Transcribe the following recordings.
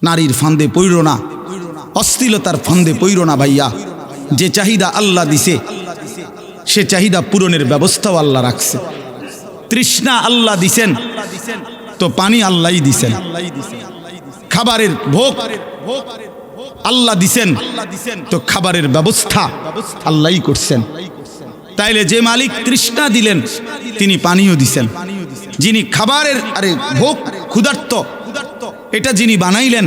নারীর ফান্দে পইরো না, অশ্লীলতার ফান্দে পইরো না ভাইয়া। যে চাহিদা আল্লাহ দিছে সে চাহিদা পূরণের ব্যবস্থাও আল্লাহ রাখছে। তৃষ্ণা আল্লাহ দিছেন তো পানি আল্লাহই দিছেন। খাবারের ভোগ আল্লাহ দিছেন তো খাবারের ব্যবস্থা আল্লাহই করছেন। তাইলে যে মালিক তৃষ্ণা দিলেন তিনি পানিও দিছেন। যিনি খাবারের ভোগ ক্ষুধার্ত এটা যিনি বানাইলেন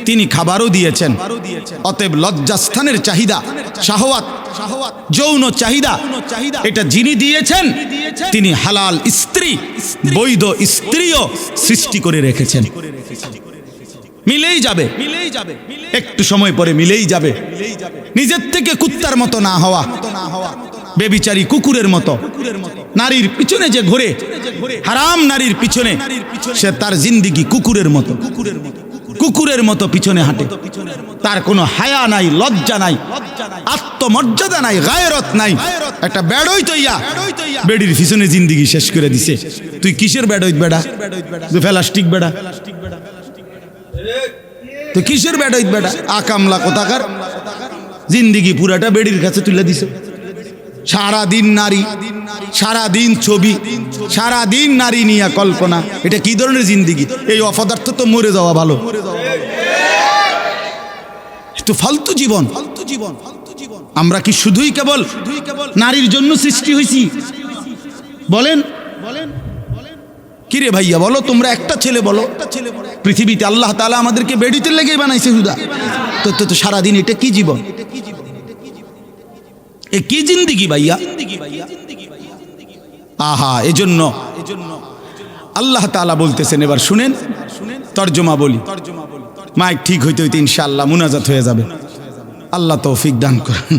তিনি খাবারও দিয়েছেন। অতএব লজ্জাস্থানের চাহিদা, শাহওয়াত, যৌন চাহিদা এটা যিনি দিয়েছেন তিনি হালাল স্ত্রী, বৈধ স্ত্রীও সৃষ্টি করে রেখেছেন। মিলেই যাবে, একটু সময় পরে মিলেই যাবে। নিজের থেকে কুত্তার মতো না হওয়া, বেবিচারী কুকুরের মতো নারীর পিছনে যে ঘুরে, হারাম নারীর পিছনে, সে তার জিন্দিগি কুকুরের মতো, কুকুরের মতো পিছনে হাঁটে। তার কোনো হায়া নাই, লজ্জা নাই, আত্মমর্যাদা নাই, গায়রত নাই। একটা বেড়ই তৈয়া বেড়ির পিছনে জিন্দিগি শেষ করে দিছে। তুই কিসের বেড়ই বেড়া? তুই প্লাস্টিক বেড়া, তুই কিসের বেড়ই বেড়া? আকামলা কোথাকার জিন্দিগি পুরাটা বেড়ির কাছে তুলে দিছে। সারাদিন নারী, সারাদিন ছবি, সারাদিন নারী নিয়ে কল্পনা। এটা কি ধরনের জিন্দিগি? এই অপদার্থ তো মরে যাওয়া ভালো। একটু ফালতু জীবন। আমরা কি শুধুই কেবল নারীর জন্য সৃষ্টি হয়েছি? বলেন কিরে ভাইয়া বলো, তোমরা একটা ছেলে বলো। পৃথিবীতে আল্লাহ তাআলা আমাদেরকে বেড়িতে লেগে বানাইছে হুদা। তো সারাদিন এটা কি জীবন? এ কি জিন্দিগি ভাইয়া? আহা, এজন্য আল্লাহ তাআলা বলতেছেন, এবার শুনেন, তর্জমা বলি। মাইক ঠিক হইতে হইতে ইনশাআল্লাহ মুনাজাত হয়ে যাবে। আল্লাহ তৌফিক দান করেন।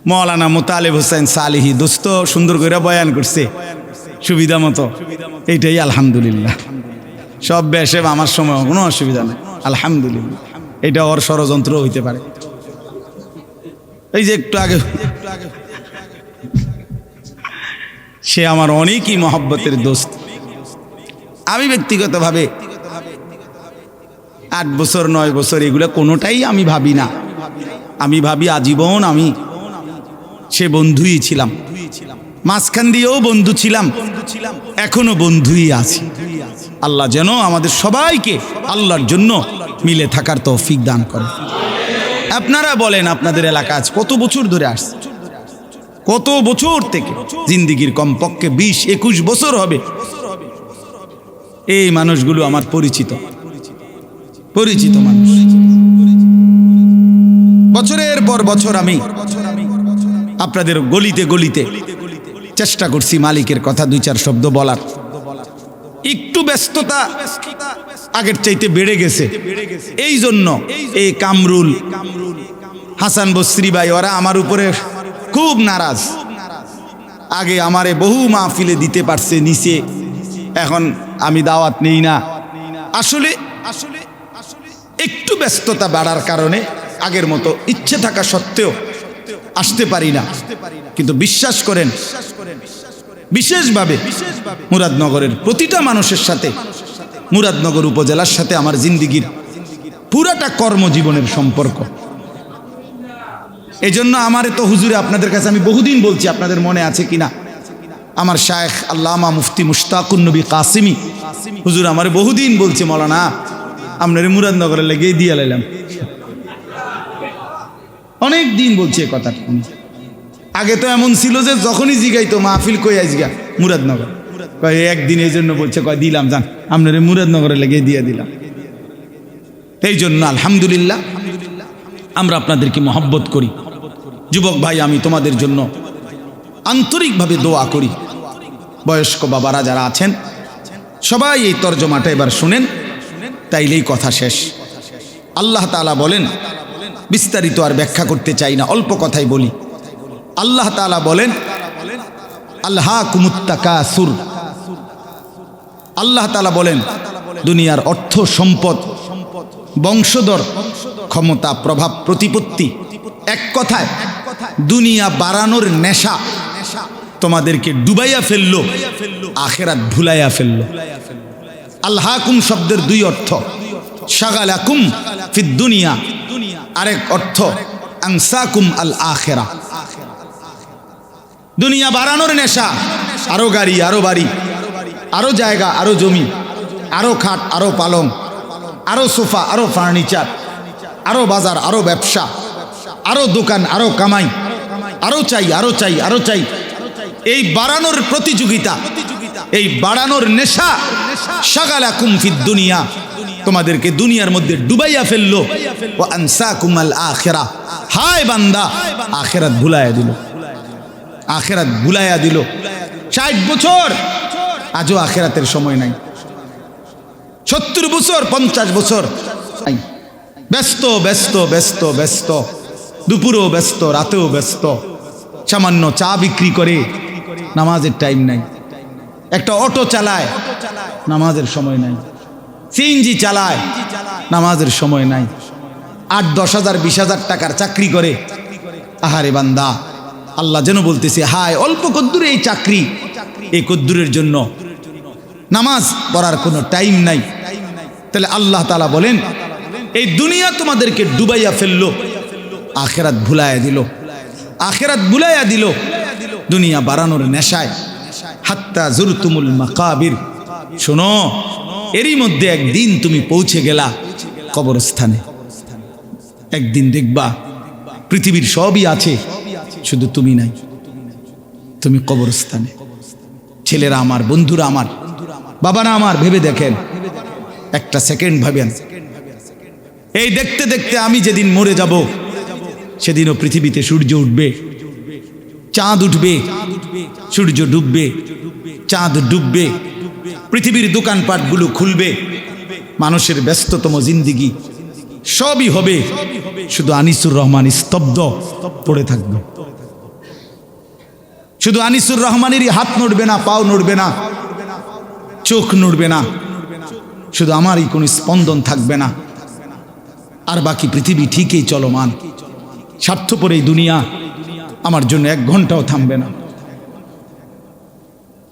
মৌলানা মোতালেব হোসেন সালেহী দোস্ত সুন্দর করে বয়ান করছে সুবিধা মতো। এইটাই আলহামদুলিল্লাহ। সব বেশে আমার সময় কোনো অসুবিধা নেই, আলহামদুলিল্লাহ। এটা ওর ষড়যন্ত্র হইতে পারে। এই যে একটু আগে সে আমার অনেকই মহব্বতের দোস্ত। আমি ব্যক্তিগতভাবে 8 বছর 9 বছর এগুলো কোনোটাই আমি ভাবি না। আমি ভাবি আজীবন আমি সে বন্ধুই ছিলাম, মাঝখান দিয়েও বন্ধু ছিলাম, এখনো বন্ধুই আছি। আল্লাহ যেন আমাদের সবাইকে আল্লাহর জন্য মিলে থাকার তৌফিক দান করে। আপনারা বলেন, আপনাদের এলাকা আজ কত বছর ধরে আসছে? কত বছর থেকে? জিন্দিগির কমপক্ষে 20-21 বছর হবে। এই মানুষগুলো আমার পরিচিত মানুষ। বছরের পর বছর আমি আপনাদের গলিতে গলিতে চেষ্টা করছি মালিকের কথা 2-4 শব্দ বলার। একটু ব্যস্ততা আগের চাইতে বেড়ে গেছে। এই জন্য এই কামরুল, হাসান বসরি ভাই ওরা আমার উপরে খুব নারাজ। আগে আমারে বহু মাহফিলে দিতে পারছে নিচে, এখন আমি দাওয়াত নেই না। আসলে একটু ব্যস্ততা বাড়ার কারণে আগের মতো ইচ্ছে থাকা সত্ত্বেও আসতে পারি না। কিন্তু বিশ্বাস করেন, বিশেষভাবে মুরাদনগরের প্রতিটা মানুষের সাথে, মুরাদনগর উপজেলার সাথে আমার জিন্দিগির পুরাটা কর্মজীবনের সম্পর্ক। এজন্য আমারে তো হুজুরে আপনাদের কাছে আমি বহুদিন বলছি, আপনাদের মনে আছে কিনা, আমার শায়েখ আল্লামা মুফতি মুশতাকুন নবী কাসিমি হুজুর আমারে বহুদিন বলছে, মৌলানা আপনার মুরাদনগরে লেগেই দিয়ে লাইলাম। অনেক দিন বলছে এ কথাটা। আগে তো এমন ছিল যে যখনই জিগাইতো মাহফিল কই আইজগা মুরাদনগর, কয় একদিন এই জন্য বলছে, কয় দিলাম যান আপনার মুরাদনগরে লেগে দিয়ে দিলাম। এই জন্য আলহামদুলিল্লাহ আমরা আপনাদেরকে মহব্বত করি। যুবক ভাই, আমি তোমাদের জন্য আন্তরিকভাবে দোয়া করি। বয়স্ক বাবারা যারা আছেন সবাই এই তর্জমাটা এবার শুনেন, তাইলেই কথা শেষ। আল্লাহ তাআলা বলেন, বিস্তারিত আর ব্যাখ্যা করতে চাই না, অল্প কথাই বলি। আল্লাহ তাআলা বলেন, আলহাকুমুত তাকাসুর। আল্লাহ তাআলা বলেন, দুনিয়ার অর্থ সম্পদ, বংশধর, ক্ষমতা, প্রভাব, প্রতিপত্তি, এক কথায় দুনিয়া বাড়ানোর নেশা তোমাদেরকে ডুবাইয়া ফেললো, আখিরাত ভুলাইয়া ফেললো। আলহাকুম শব্দের দুই অর্থ, শাগালাকুম ফিদ দুনিয়া, আরেক অর্থ আনসাকুম আল আখিরা। দুনিয়া বাড়ানোর নেশা, আরো গাড়ি, আরো বাড়ি, আরো জায়গা, আরো জমি, আরো খাট, আরো পালং, আরো সোফা, আরো ফার্নিচার, আরো বাজার, আরো ব্যবসা, আরো দোকান, আরো কামাই, আরো চাই, আরো চাই, আরো চাই। এই বাড়ানোর প্রতিযোগিতা, এই বাড়ানোর নেশা, শাগালাকুম ফিদ দুনিয়া, তোমাদেরকে দুনিয়ার মধ্যে ডুবাইয়া ফেললো। ওয়া আনসাকুম আল আখিরা, হায় বান্দা আখিরাত ভুলাইয়া দিল, আখিরাত ভুলাইয়া দিল। 60 বছর আজও আখিরাতের সময় নাই, 70 বছর 50 বছর ব্যস্ত ব্যস্ত ব্যস্ত ব্যস্ত, দুপুরেও ব্যস্ত, রাতেও ব্যস্ত। সামান্য চা বিক্রি করে, নামাজের টাইম নাই। একটা অটো চালায়, নামাজের সময় নাই। সিএনজি চালায়, নামাজের সময় নাই। 8-10 হাজার 20 হাজার টাকার চাকরি করে। আহারে বান্দা, আল্লাহ যেন বলতেছে হায় অল্প কদ্দুরে এই চাকরি, এই কদ্দুরের জন্য নামাজ পড়ার কোনো টাইম নাই। তাহলে আল্লাহ তাআলা বলেন এই দুনিয়া তোমাদেরকে ডুবাইয়া ফেললো, আখিরাত ভুলাইয়া দিল, আখিরাত ভুলাইয়া দিল দুনিয়া বাড়ানোর নেশায়। হাত্তা জুরতুমুল মাকাবির, শোনো এরই মধ্যে একদিন তুমি পৌঁছে গেলা কবরস্থানে। একদিন দেখবা পৃথিবীর সবই আছে, শুধু তুমি নাই, তুমি কবরস্থানে। ছেলেরা আমার, বন্ধুরা আমার, বাবারা আমার, ভেবে দেখেন, একটা সেকেন্ড ভাবেন। এই দেখতে দেখতে আমি যেদিন মরে যাব সেদিনও পৃথিবীতে সূর্য উঠবে, চাঁদ উঠবে, সূর্য ডুববে, চাঁদ ডুববে, পৃথিবীর দোকানপাটগুলো খুলবে, মানুষের ব্যস্ততম জিন্দিগি সবই হবে, শুধু আনিসুর রহমান স্তব্ধ পড়ে থাকবে। শুধু আনিসুর রহমানেরই হাত নড়বে না, পাও নড়বে না, চোখ নড়বে না, শুধু আমারই কোনো স্পন্দন থাকবে না। আর বাকি পৃথিবী ঠিকই চলমান। স্বার্থপর এই দুনিয়া আমার জন্য 1 ঘন্টাও থামবে না।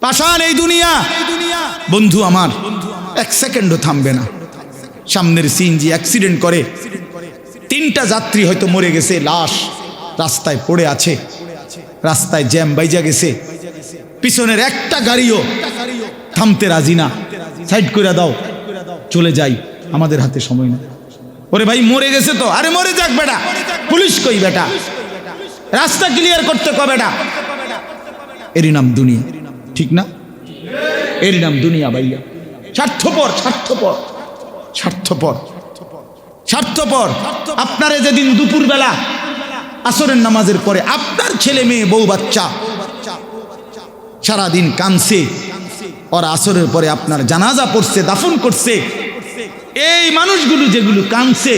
পাষাণ এই দুনিয়া বন্ধু আমার 1 সেকেন্ডও থামবে না। সামনের সিএনজি অ্যাক্সিডেন্ট করে 3টা যাত্রী হয়তো মরে গেছে, লাশ রাস্তায় পড়ে আছে, রাস্তায় জ্যাম বাইজা গেছে, পিছনের একটা গাড়িও থামতে রাজি না, সাইড করে দাও চলে যাই, আমাদের হাতে সময় নেই। ওরে ভাই মরে গেছে তো, আরে মরে যাক বেটা, পুলিশ কই বেটা, রাস্তা ক্লিয়ার করতে কবে বেটা। এরই নাম দুনিয়া, ঠিক না? এরই নাম দুনিয়া ভাইয়া। স্বার্থপর স্বার্থপর স্বার্থপর স্বার্থপর। আপনারে যেদিন দুপুরবেলা আসরের নামাজের পরে আপনার ছেলে মেয়ে বউ বাচ্চা সারাদিন কানছে, ওরা আসরের পরে আপনার জানাজা পড়ছে, দাফন করছে, এই মানুষগুলো যেগুলো কানছে,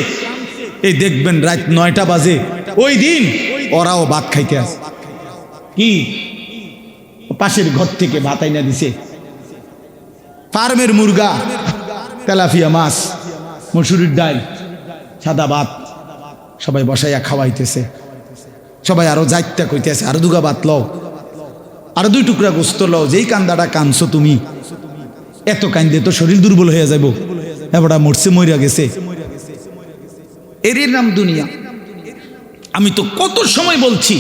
এই দেখবেন রাত 9টা বাজে, ওই দিন ওরাও ভাত খাইতে আসে। কি পাশের ঘর থেকে ভাত আইনা দিছে, ফার্মের মুরগা, তেলাপিয়া মাছ, মসুরির ডাল, সাদা ভাত, সবাই বসাইয়া খাওয়াইতেছে। সবাই আরো যাইতে কইতেছে আরো 2 গা ভাত লও, আরো 2 টুকরা গোস্ত লও, যেই কান্দাটা কানছো তুমি, এত কান্দে তো শরীর দুর্বল হয়ে যাবো, এবারটা মরছে মরিয়া গেছে। এর নাম দুনিয়া। আমি তো কত সময় বলছি,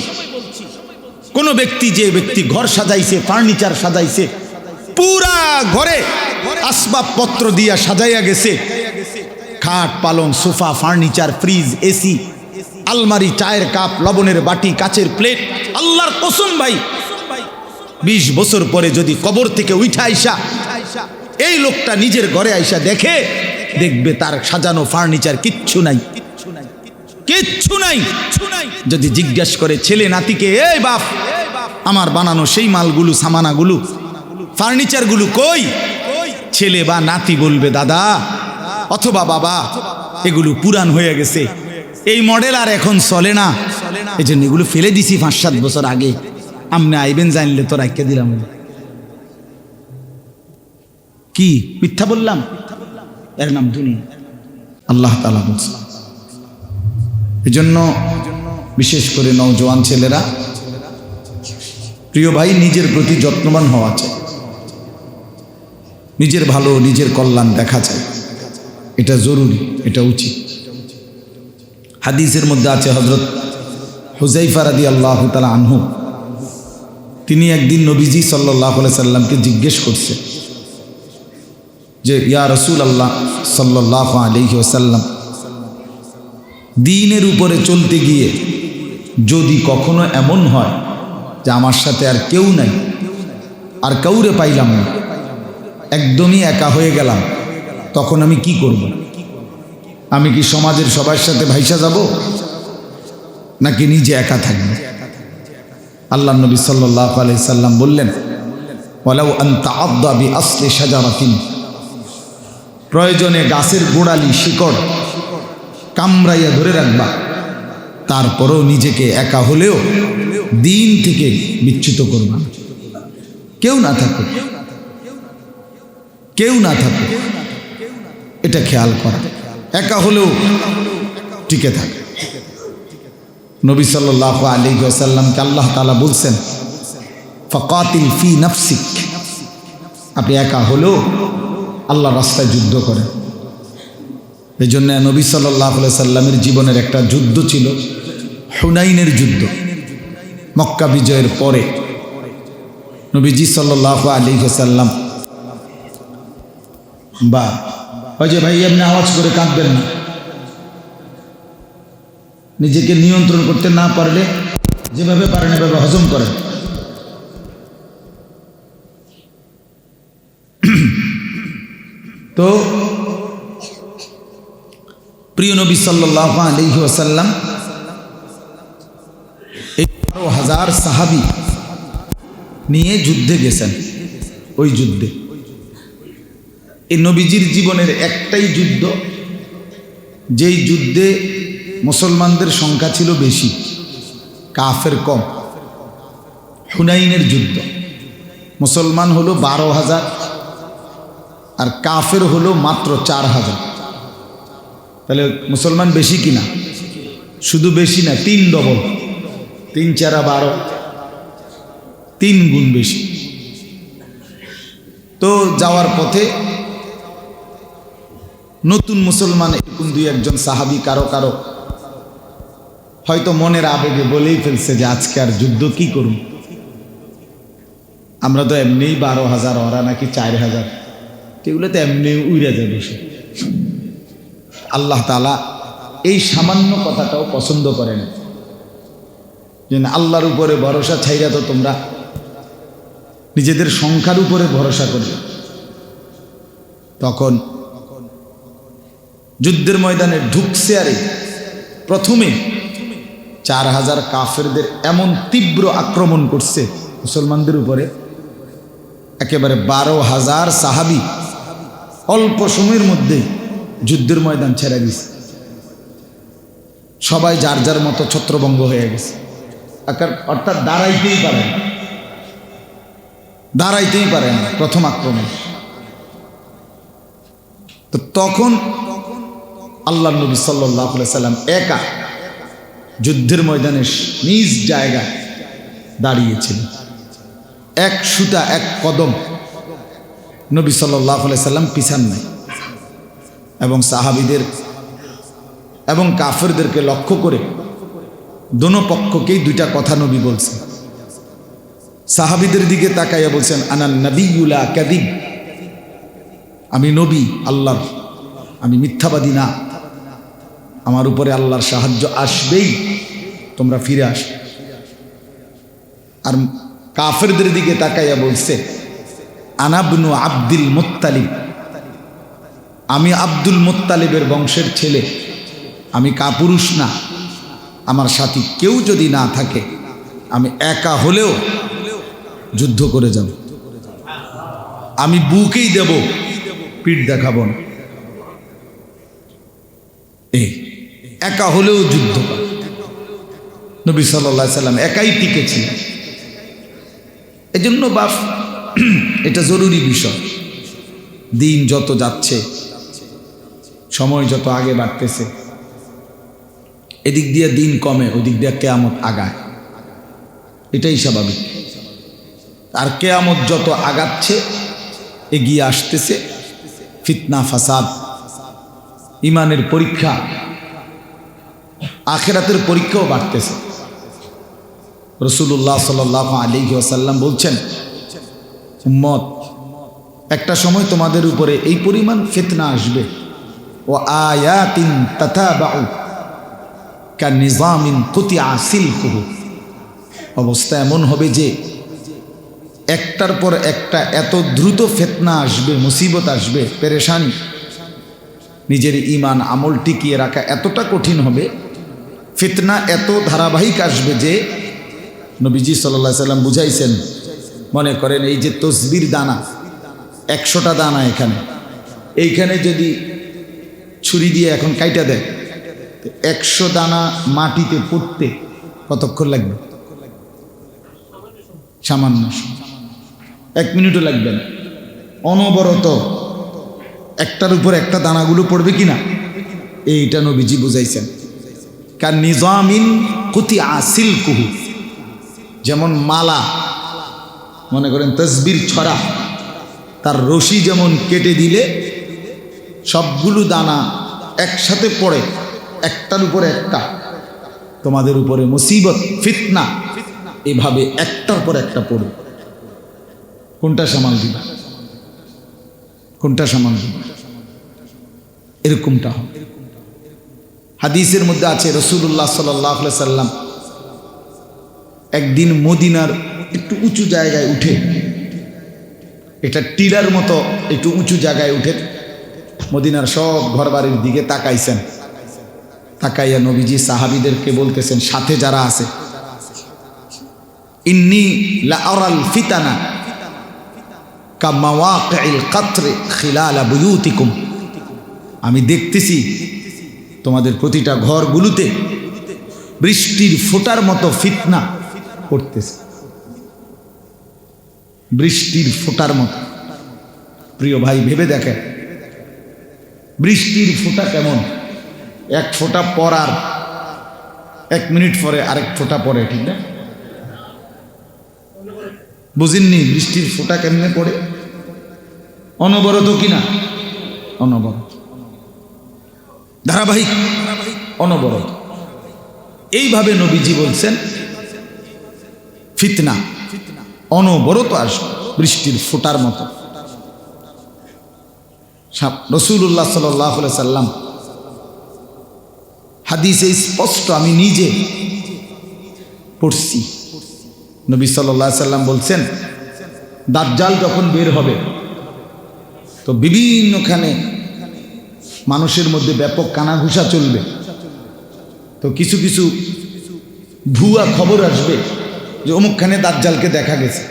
কোন ব্যক্তি, যে ব্যক্তি ঘর সাজাইছে, ফার্নিচার সাজাইছে, পুরা ঘরে আসবাবপত্র দিয়া সাজাইয়া গেছে, খাট, পালং, সোফা, ফার্নিচার, ফ্রিজ, এসি, আলমারি, চায়ের কাপ, লবণের বাটি, কাচের প্লেট, আল্লাহর কসম ভাই 20 বছর পরে যদি কবর থেকে উঠা আইসা এই লোকটা নিজের ঘরে আইসা দেখবে তার সাজানো ফার্নিচার কিচ্ছু নাই, কিচ্ছু নাই। যদি জিজ্ঞেস করে ছেলে নাতিকে, এই বাপ আমার বানানো সেই মালগুলো, সামানাগুলো, ফার্নিচারগুলো কই, ছেলে বা নাতি বলবে দাদা অথবা বাবা এগুলো পুরান হয়ে গেছে, এই মডেল আর এখন চলে না, এই জন্য এগুলো ফেলে দিছি 5-7 বছর আগে, আমনে আইবেন জানলে তো রাখিয়ে দিলাম। কি মিথ্যা বললাম? এর নাম দুনিয়া। আল্লাহ তাআলা বলছে। এজন্য বিশেষ করে নওজোয়ান ছেলেরা, প্রিয় ভাই, নিজের প্রতি যত্নবান হওয়া চাই। নিজের ভালো নিজের কল্যাণ দেখা যায়, এটা জরুরি, এটা উচিত। হাদিসের মধ্যে আছে হযরত হুযায়ফা রাদিয়াল্লাহু তাআলা আনহু, তিনি একদিন নবীজি সাল্লাল্লাহু আলাইহি সাল্লামকে জিজ্ঞেস করছে যে ইয়া রাসূলুল্লাহ সাল্লাল্লাহু আলাইহি ওয়াসাল্লাম, দ্বীনের উপরে চলতে গিয়ে যদি কখনো এমন হয় যে আমার সাথে আর কেউ নাই, আর কাউরে পাইলাম না, একদমই একা হয়ে গেলাম, তখন আমি কি করব? আমি কি সমাজের সবার সাথে ভাইসা যাব, নাকি নিজে একা থাকব? আল্লাহর নবী সাল্লাল্লাহু আলাইহি সাল্লাম বললেন, ওয়ালাউ আন তাআদ্দা বিআসলি শাজারাতিন, প্রয়োজনে গাছের গোড়ালি শিকড় কামড়াইয়া ধরে রাখবা, তারপরেও নিজেকে একা হলেও দিন থেকে বিচ্যুত করবা। কেউ না থাকুক, কেউ না থাকুক, এটা খেয়াল করা, একা হলেও টিকে থাকে। নবী সাল্লাল্লাহু আলাইহি ওয়াসাল্লামকে আল্লাহ তাআলা বলছেন, ফাকাতিল ফি নাফসিক, আপনি একা হলেও আল্লাহর রাস্তায় যুদ্ধ করেন। এই জন্য নবী সাল্লাল্লাহু আলাইহি সাল্লামের জীবনের একটা যুদ্ধ ছিল, হুনাইনের যুদ্ধ। মক্কা বিজয়ের পরে নবীজি সাল্লাল্লাহু আলাইহি ওয়াসাল্লাম, বা ওই যে ভাই এমনি আওয়াজ করে কাঁদবেন না, নিজেকে নিয়ন্ত্রণ করতে না পারলে যেভাবে পারেন এভাবে হজম করেন। তো প্রিয় নবী সাল্লাল্লাহু আলাইহি ওয়াসাল্লাম এই 12,000 সাহাবী নিয়ে যুদ্ধে গেছেন। ওই যুদ্ধে, এই নবীজির জীবনের একটাই যুদ্ধ, যেই যুদ্ধে মুসলমানদের সংখ্যা ছিল বেশি, কাফের কম, হুনাইনের যুদ্ধ। মুসলমান হলো 12,000 আর কাফের হলো মাত্র 4,000। তাহলে মুসলমান বেশি কিনা? শুধু বেশি না, 3 ডবল, 3 4 12, 3 গুণ বেশি। তো যাওয়ার পথে নতুন মুসলমান এরকম 2-1 সাহাবী কারো কারো হয়তো মনের আবেগে বলেই ফেলছে যে আজকে আর যুদ্ধ কি করুন, আমরা তো এমনিই 12,000, ওরা নাকি 4,000, এগুলো তো এমনি উড়ে যাবে। আল্লাহ তাআলা এই সামান্য কথাটাও পছন্দ করেন যে না, আল্লাহর উপরে ভরসা ছাইরা তো তোমরা নিজেদের সংখ্যার উপরে ভরসা করবে। তখন যুদ্ধের ময়দানে ঢুকছে, আরে প্রথমে 4,000 কাফেরদের এমন তীব্র আক্রমণ করছে মুসলমানদের উপরে, একেবারে 12,000 সাহাবী অল্প সময়ের মধ্যেই যুদ্ধের ময়দান ছেড়ে দিছে। সবাই যার যার মতো ছত্রভঙ্গ হয়ে গেছে, অর্থাৎ দাঁড়াইতেই পারে না, দাঁড়াইতেই পারে না প্রথম আক্রমণ। তো তখন আল্লাহ নবী সাল্লাল্লাহু আলাইহি সাল্লাম একা যুদ্ধের ময়দানে নিজ জায়গায় দাঁড়িয়েছিলেন। এক সুতা, এক কদম নবী সাল্লাল্লাহু আলাইহি সাল্লাম পিছান নাই, এবং সাহাবীদের এবং কাফেরদেরকে লক্ষ্য করে দোনো পক্ষকেই 2টা কথা নবী বলছেন। সাহাবীদের দিকে তাকাইয়া বলছেন, আনান নাবিয়্যুল লা কাযিব, আমি নবী আল্লাহর, আমি মিথ্যাবাদী না, আমার উপরে আল্লাহর সাহায্য আসবেই, তোমরা ফিরে আস। আর কাফেরদের দিকে তাকাইয়া বলছে, আনা ইবনু আব্দুল মুত্তালিব, আমি আব্দুল মুত্তালিবের বংশের ছেলে, আমি কাপুরুষ না, আমার সাথী কেউ যদি না থাকে আমি একা হলেও যুদ্ধ করে যাব, আমি বুকেই দেব, পিঠ দেখাবো না। এই একা হলেও যুদ্ধ করে নবী সাল্লাল্লাহু আলাইহি সাল্লাম একাই টিকেছিলেন। এজন্য বাপ, এটা জরুরি বিষয়। দিন যত যাচ্ছে, সময় যত আগে বাড়তেছে, এদিক দিয়ে দিন কমে, ওদিক দিয়ে কিয়ামত আগায়, এটাই স্বাভাবিক। আর কিয়ামত যত আগাচ্ছে এগিয়ে আসতেছে ফিতনা ফাসাদ, ইমানের পরীক্ষা, আখিরাতের পরীক্ষাও বাড়তেছে। রাসূলুল্লাহ সাল্লাল্লাহু আলাইহি ওয়াসাল্লাম বলছেন, উম্মত, একটা সময় তোমাদের উপরে এই পরিমাণ ফিতনা আসবে, ও আয়াতিন তাতাবাউ কানিজামিন কুতিআ সিলকুহু, অবস্থা এমন হবে যে একটার পর একটা এত দ্রুত ফিতনা আসবে, মুসিবত আসবে, পেরেশানি, নিজের ঈমান আমল টিকিয়ে রাখা এতটা কঠিন হবে, ফিতনা এত ধারাবাহিক আসবে যে নবীজি সাল্লাল্লাহু আলাইহি সাল্লাম বুঝাইছেন, মনে করেন এই যে তসবির দানা, 100টা দানা এইখানে যদি ছুরি দিয়ে এখন কাইটা দেয়, 100 দানা মাটিতে পড়তে কতক্ষণ লাগবে? সামান্য 1 মিনিটও লাগবে না। অনবরত একটার উপর একটা দানাগুলো পড়বে কিনা, এইটা নবীজি বুঝাইছেন। কার নিজামিন কুতিআ সিলকুহু, যেমন মালা, মনে করেন তসবির ছড়া, তার রশি যেমন কেটে দিলে সবগুলো দানা একসাথে পড়ে, একটার উপরে একটা, তোমাদের উপরে মুসিবত ফিতনা এভাবে একটার পর একটা পড়ে। কোনটা সামাল দিবা? কোনটা সামাল দিবা? এরকমটা হবে। হাদিসের মধ্যে আছে রাসূলুল্লাহ সাল্লাল্লাহু আলাইহি সাল্লাম একদিন মদিনার একটু উঁচু জায়গায় উঠে, এটা টিলার মতো একটু উঁচু জায়গায় উঠে মদিনার সব ঘরবাড়ির দিকে তাকাইছেন। তাকাইয়া নবীজি সাহাবীদেরকে বলতেছেন, সাথে যারা আছে, ইন্নী লা আরাল ফিতানা কামাওয়াকিল কাতরি খিলালা বুয়ুতিকুম, আমি দেখতেছি তোমাদের প্রতিটা ঘরগুলোতে বৃষ্টির ফোঁটার মতো ফিতনা পড়তেছে, বৃষ্টির ফোঁটার মতো। প্রিয় ভাই, ভেবে দেখেন বৃষ্টির ফোঁটা কেমন, এক ফোঁটা পড়ার 1 মিনিট পরে আরেক ফোঁটা পড়ে, ঠিক না? বুঝেননি বৃষ্টির ফোঁটা কেমনে পড়ে? অনবরত কিনা? অনবরত, ধারাবাহিক, অনবরত। এইভাবে নবীজি বলছেন ফিতনা অনবরত আসবে বৃষ্টির ফোঁটার মতো। রাসূলুল্লাহ সাল্লাল্লাহু আলাইহি সাল্লাম হাদিসে স্পষ্ট, আমি নিজে পড়ছি, নবী সাল্লাল্লাহু আলাইহি সাল্লাম বলছেন, দাজ্জাল যখন বের হবে তো বিভিন্নখানে মানুষের মধ্যে ব্যাপক কানাঘুষা চলবে, তো কিছু কিছু ভুয়া খবর আসবে যে অমুকখানে দাজ্জালকে দেখা গেছে,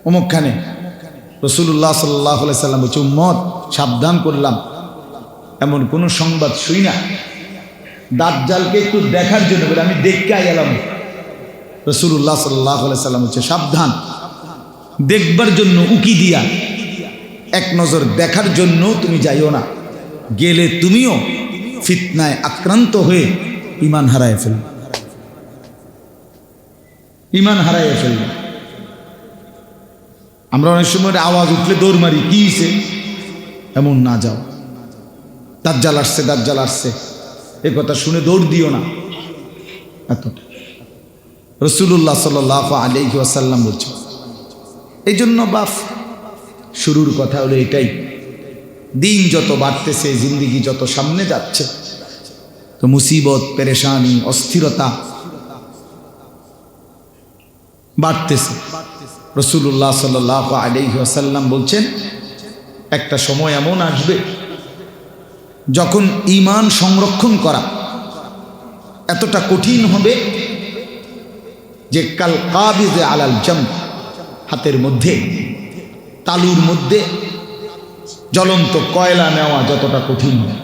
অমুকখানে। রাসূলুল্লাহ সাল্লাল্লাহু আলাইহি সাল্লাম বলছে, উম্মত, সাবধান করলাম, এমন কোনো সংবাদ শুই না দাজ্জালকে একটু দেখার জন্য বলে আমি দেখতে আইলাম। রাসূলুল্লাহ সাল্লাল্লাহু আলাইহি সাল্লাম বলছে, সাবধান, দেখবার জন্য উকি দিয়া, এক নজর দেখার জন্য তুমি যাইও না, গেলে তুমিও ফিতনায় আক্রান্ত হয়ে ঈমান হারায় ফেলবে, ঈমান হারায় ফেলবে। আমরা অনেক সময় আওয়াজ উঠলে দৌড় মারি, কি হইছে, এমন না যাও, দাজ্জাল আসছে, দাজ্জাল আসছে, এ কথা শুনে দৌড় দিও না, এতটা। রাসূলুল্লাহ সাল্লাল্লাহু আলাইহি ওয়াসাল্লাম বলছেন। এই জন্য বাপ, শুরুর কথা হলো এটাই, দিন যত বাড়তেছে, জিন্দিগি যত সামনে যাচ্ছে, তো মুসিবত, পেরেশানি, অস্থিরতা বাড়তেছে। রাসূলুল্লাহ সাল্লাল্লাহু আলাইহি ওয়াসাল্লাম বলছেন, একটা সময় এমন আসবে যখন ঈমান সংরক্ষণ করা এতটা কঠিন হবে যে কাল কাবিজ আলাল জাম, হাতের মধ্যে, তালুর মধ্যে জ্বলন্ত কয়লা নেওয়া যতটা কঠিন হয়,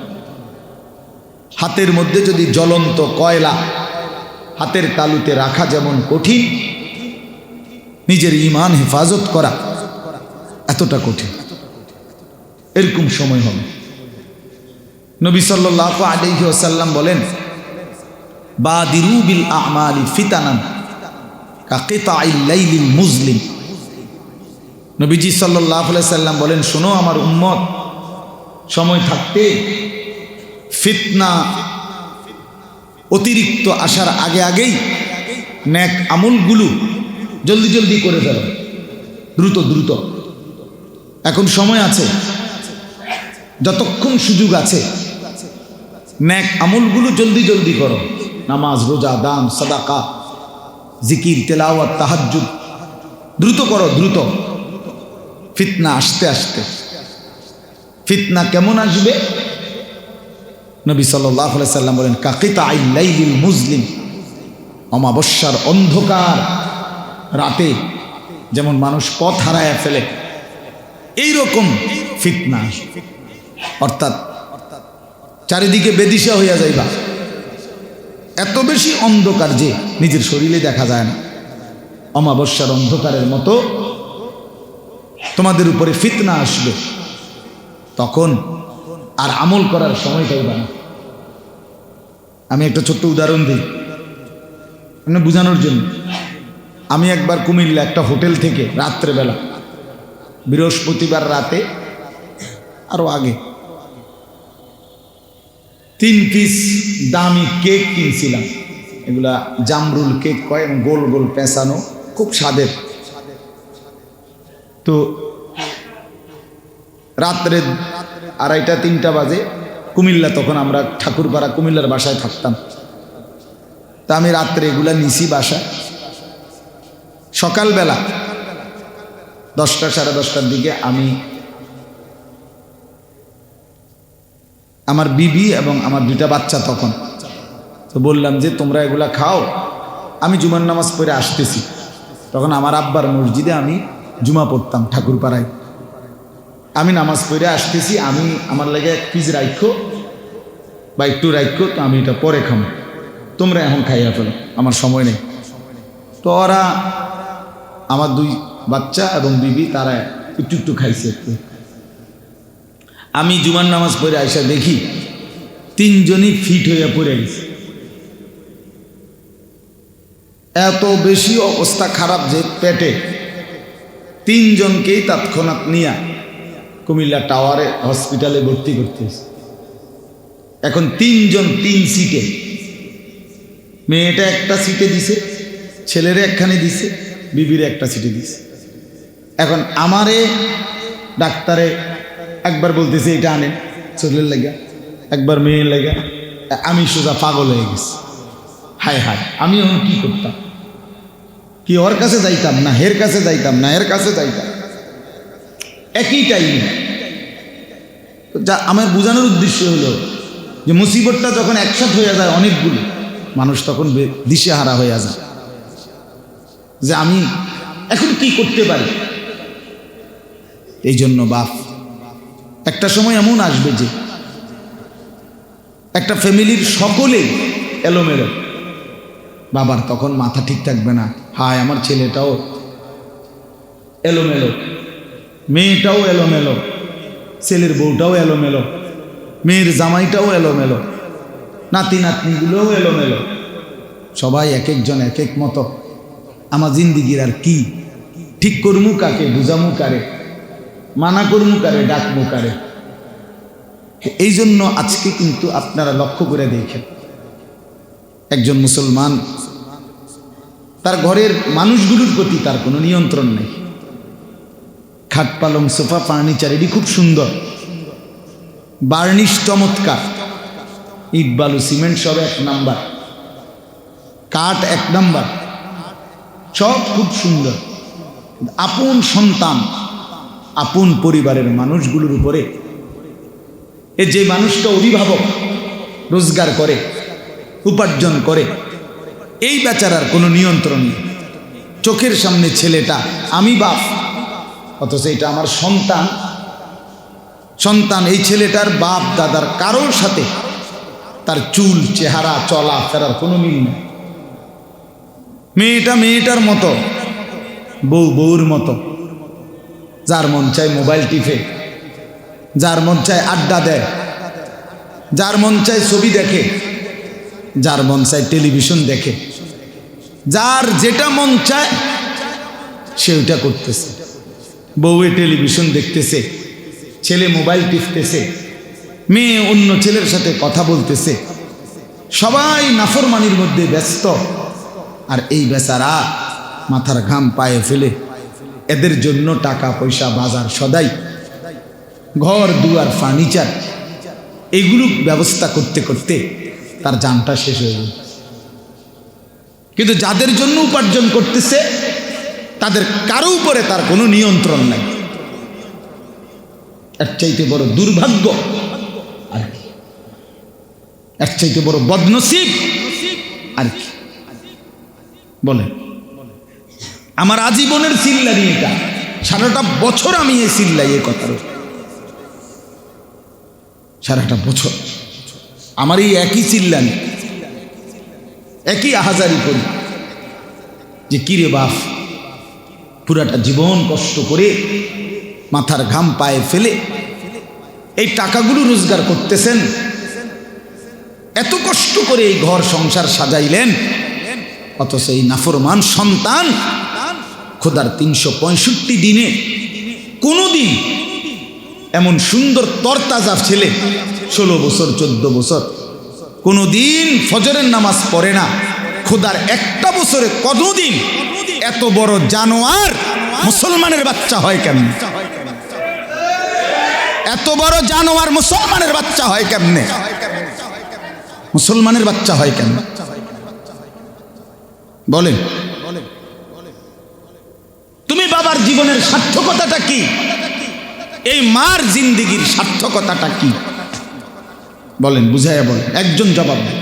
হাতের মধ্যে যদি জ্বলন্ত কয়লা হাতের তালুতে রাখা যেমন কঠিন, নিজের ঈমান হেফাজত করা এতটা কঠিন। এরকম সময় হবে। নবী সাল্লাল্লাহু আলাইহি ওয়াসাল্লাম বলেন, বাদিরু বিল আ'মালি ফিতানান কাকিতাইল লাইলিল মুজলিম, নবীজি সাল্লাল্লাহু আলাইহি সাল্লাম বলেন, শোনো আমার উম্মত, সময় থাকতে ফিতনা অতিরিক্ত আসার আগে আগেই নেক আমলগুলো জলদি জলদি করে ফেলো, দ্রুত দ্রুত। এখন সময় আছে, যতক্ষণ সুযোগ আছে নেক আমলগুলো জলদি জলদি করো। নামাজ, রোজা, দান, সাদাকা, জিকির, তেলাওয়াত, তাহাজ্জুদ দ্রুত করো, দ্রুত। ফিতনা আসতে আসতে, ফিতনা কেমন আসবে? নবী সাল্লাল্লাহু আলাইহি সাল্লাম বলেন, কাকিতাইল লাইলিল মুজলিম, অমাবস্যার অন্ধকার রাতে যেমন মানুষ পথ হারায় ফেলে, এইরকম ফিতনা আসবে। অর্থাৎ চারিদিকে বেদিশা হইয়া যাইবা, এত বেশি অন্ধকার যে নিজের শরীরে দেখা যায় না। অমাবস্যার অন্ধকারের মতো তোমাদের উপরে ফিতনা আসবে, তখন আর আমল করার সময় পাইবা না। আমি একটা ছোট্ট উদাহরণ দিই মানে বোঝানোর জন্য। আমি একবার কুমিল্লা একটা হোটেল থেকে রাত্রেবেলা, বৃহস্পতিবার রাতে, আরো আগে 3 পিস দামি কেক কিনছিলাম। এগুলা জামরুল কেক কয়, এবং গোল গোল পেঁচানো, খুব স্বাদের। তো রাত্রে 2:30-3টা বাজে কুমিল্লা, তখন আমরা ঠাকুরপাড়া কুমিল্লার বাসায় থাকতাম। তা আমি রাত্রে এগুলা নিছি বাসায়। সকালবেলা 10টা সাড়ে 10টার দিকে আমি আমার বিবি এবং আমার 2টা বাচ্চা তখন, তো বললাম যে তোমরা এগুলা খাও, আমি জুমার নামাজ পড়ে আসতেছি। তখন আমার আব্বার মসজিদে আমি জুমা পড়তাম ঠাকুরপাড়ায়। আমি নামাজ পড়ে আসতেছি, আমি আমার লাগে 1 পিস রাখো বা একটু রাখো, তো আমি এটা পরে খাবো, তোমরা এখন খাইয়া ফেলো, আমার সময় নেই। তো ওরা, আমার 2 বাচ্চা এবং বিবি, তারা একটু একটু খাইছে একটু। আমি জুমার নামাজ পড়ে আইসা দেখি 3 জনই ফিট হইয়া পড়ে গেছে। এত বেশি অবস্থা খারাপ যে পেটে 3 জনকেই তৎক্ষণাৎ নিয়ে কুমিল্লা টাওয়ারে হসপিটালে ভর্তি করতেছে। এখন 3 জন 3 সিটে, মেয়েটা একটা সিটে দিছে, ছেলেরে একখানে দিছে, বিবিরে একটা সিটে দিছে। এখন আমারে ডাক্তারে একবার বলতেছে এটা আনেন ছেলের লাগা, একবার মেয়ের লাগা। আমি সোজা পাগল হয়ে গেছি। হায় হায়, আমি এখন কি করতাম? কি ওর কাছে যাইতাম না হের কাছে যাইতাম না এর কাছে যাইতাম, একই টাইম। যা আমার বোঝানোর উদ্দেশ্য হলো যে মুসিবতটা যখন একসাথে হয়ে যায় অনেকগুলো, মানুষ তখন দিশেহারা হয়ে যায় যে আমি এখন কি করতে পারি। এই জন্য বাপ, একটা সময় এমন আসবে যে একটা ফ্যামিলির সকলেই এলোমেলো, বাবার তখন মাথা ঠিক থাকবে না। হায়, আমার ছেলেটাও এলোমেলো, মেয়েটাও এলোমেলো, ছেলের বউটাও এলোমেলো, মেয়ের জামাইটাও এলোমেলো, নাতি নাতনিগুলোও এলোমেলো, সবাই এক একজন এক এক মতো। আমার জিন্দিগির আর কি ঠিক করমু কাকে, বুঝামু কারে, মানা করমু কারে, ডাকমু কারে। এই জন্য আজকে কিন্তু আপনারা লক্ষ্য করে দেখেন, একজন মুসলমান তার ঘরের মানুষগুলোর প্রতি তার কোনো নিয়ন্ত্রণ নেই। খাট পালং সোফা ফার্নিচার এটি খুব সুন্দর, বার্নিশ চমৎকার, ইট বালু সিমেন্ট সব 1 নাম্বার, কাঠ 1 নাম্বার, সব খুব সুন্দর। আপন সন্তান, আপন পরিবারের মানুষগুলোর উপরে যে মানুষটা অভিভাবক, রোজগার করে, উপার্জন করে, এই বেচারার কোনো নিয়ন্ত্রণ নেই। চোখের সামনে ছেলেটা, আমি বাপ, অথচ এটা আমার সন্তান। সন্তান এই ছেলেটার বাপ দাদার কারোর সাথে তার চুল, চেহারা, চলা ফেরার কোনো মিল নেই। মেয়েটা মেয়েটার মতো, বউ বউর মতো, যার মন চায় মোবাইল টিপে, যার মন চায় আড্ডা দেয়, যার মন চায় ছবি দেখে, যার মন চায় টেলিভিশন দেখে, যার যেটা মন চায় সে ওইটা করতেছে। বউয়ে টেলিভিশন দেখতেছে, ছেলে মোবাইল টিপতেছে, মেয়ে অন্য ছেলের সাথে কথা বলতেছে, সবাই নাফরমানির মধ্যে ব্যস্ত। আর এই বেচারা মাথার ঘাম পায়ে ফেলে এদের জন্য টাকা পয়সা, বাজার সদাই, ঘর দুয়ার, ফার্নিচার এগুলো ব্যবস্থা করতে করতে তার জানটা শেষ হয়ে গেল। কিন্তু যাদের জন্য উপার্জন করতেছে তাদের কারো উপরে তার কোনো নিয়ন্ত্রণ নাই। এর চাইতে বড় দুর্ভাগ্য আর কি, এর চাইতে বড় বদনসিব আর কি বলে। আমার আজীবনের চিল্লানি এটা, সারাটা বছর আমি এই চিল্লাই এই কথার, সারাটা বছর আমার এই একই চিল্লানি, একই আহাজারি করি যে কিরে বাপ, পুরাটা জীবন কষ্ট করে মাথার ঘাম পায়ে ফেলে এই টাকাগুলো রোজগার করতেছেন, এত কষ্ট করে এই ঘর সংসার সাজাইলেন, অথচ এই নাফরমান সন্তান খোদার 365 দিনে কোনোদিন এমন সুন্দর তরতাজা ছেলে 16 বছর 14 বছর কোনোদিন ফজরের নামাজ পড়ে না, খোদার একটা বছরে কতদিন এত বড় জানোয়ার মুসলমানের বাচ্চা হয় কেমনে? এত বড় জানোয়ার মুসলমানের বাচ্চা হয় কেমনে? মুসলমানের বাচ্চা হয় কেন বলেন? তুমি বাবার জীবনের সার্থকতাটা কি? এই মার জিন্দেগির সার্থকতাটা কি বলেন? বুঝাইয়া বলেন, একজন জবাব দেন।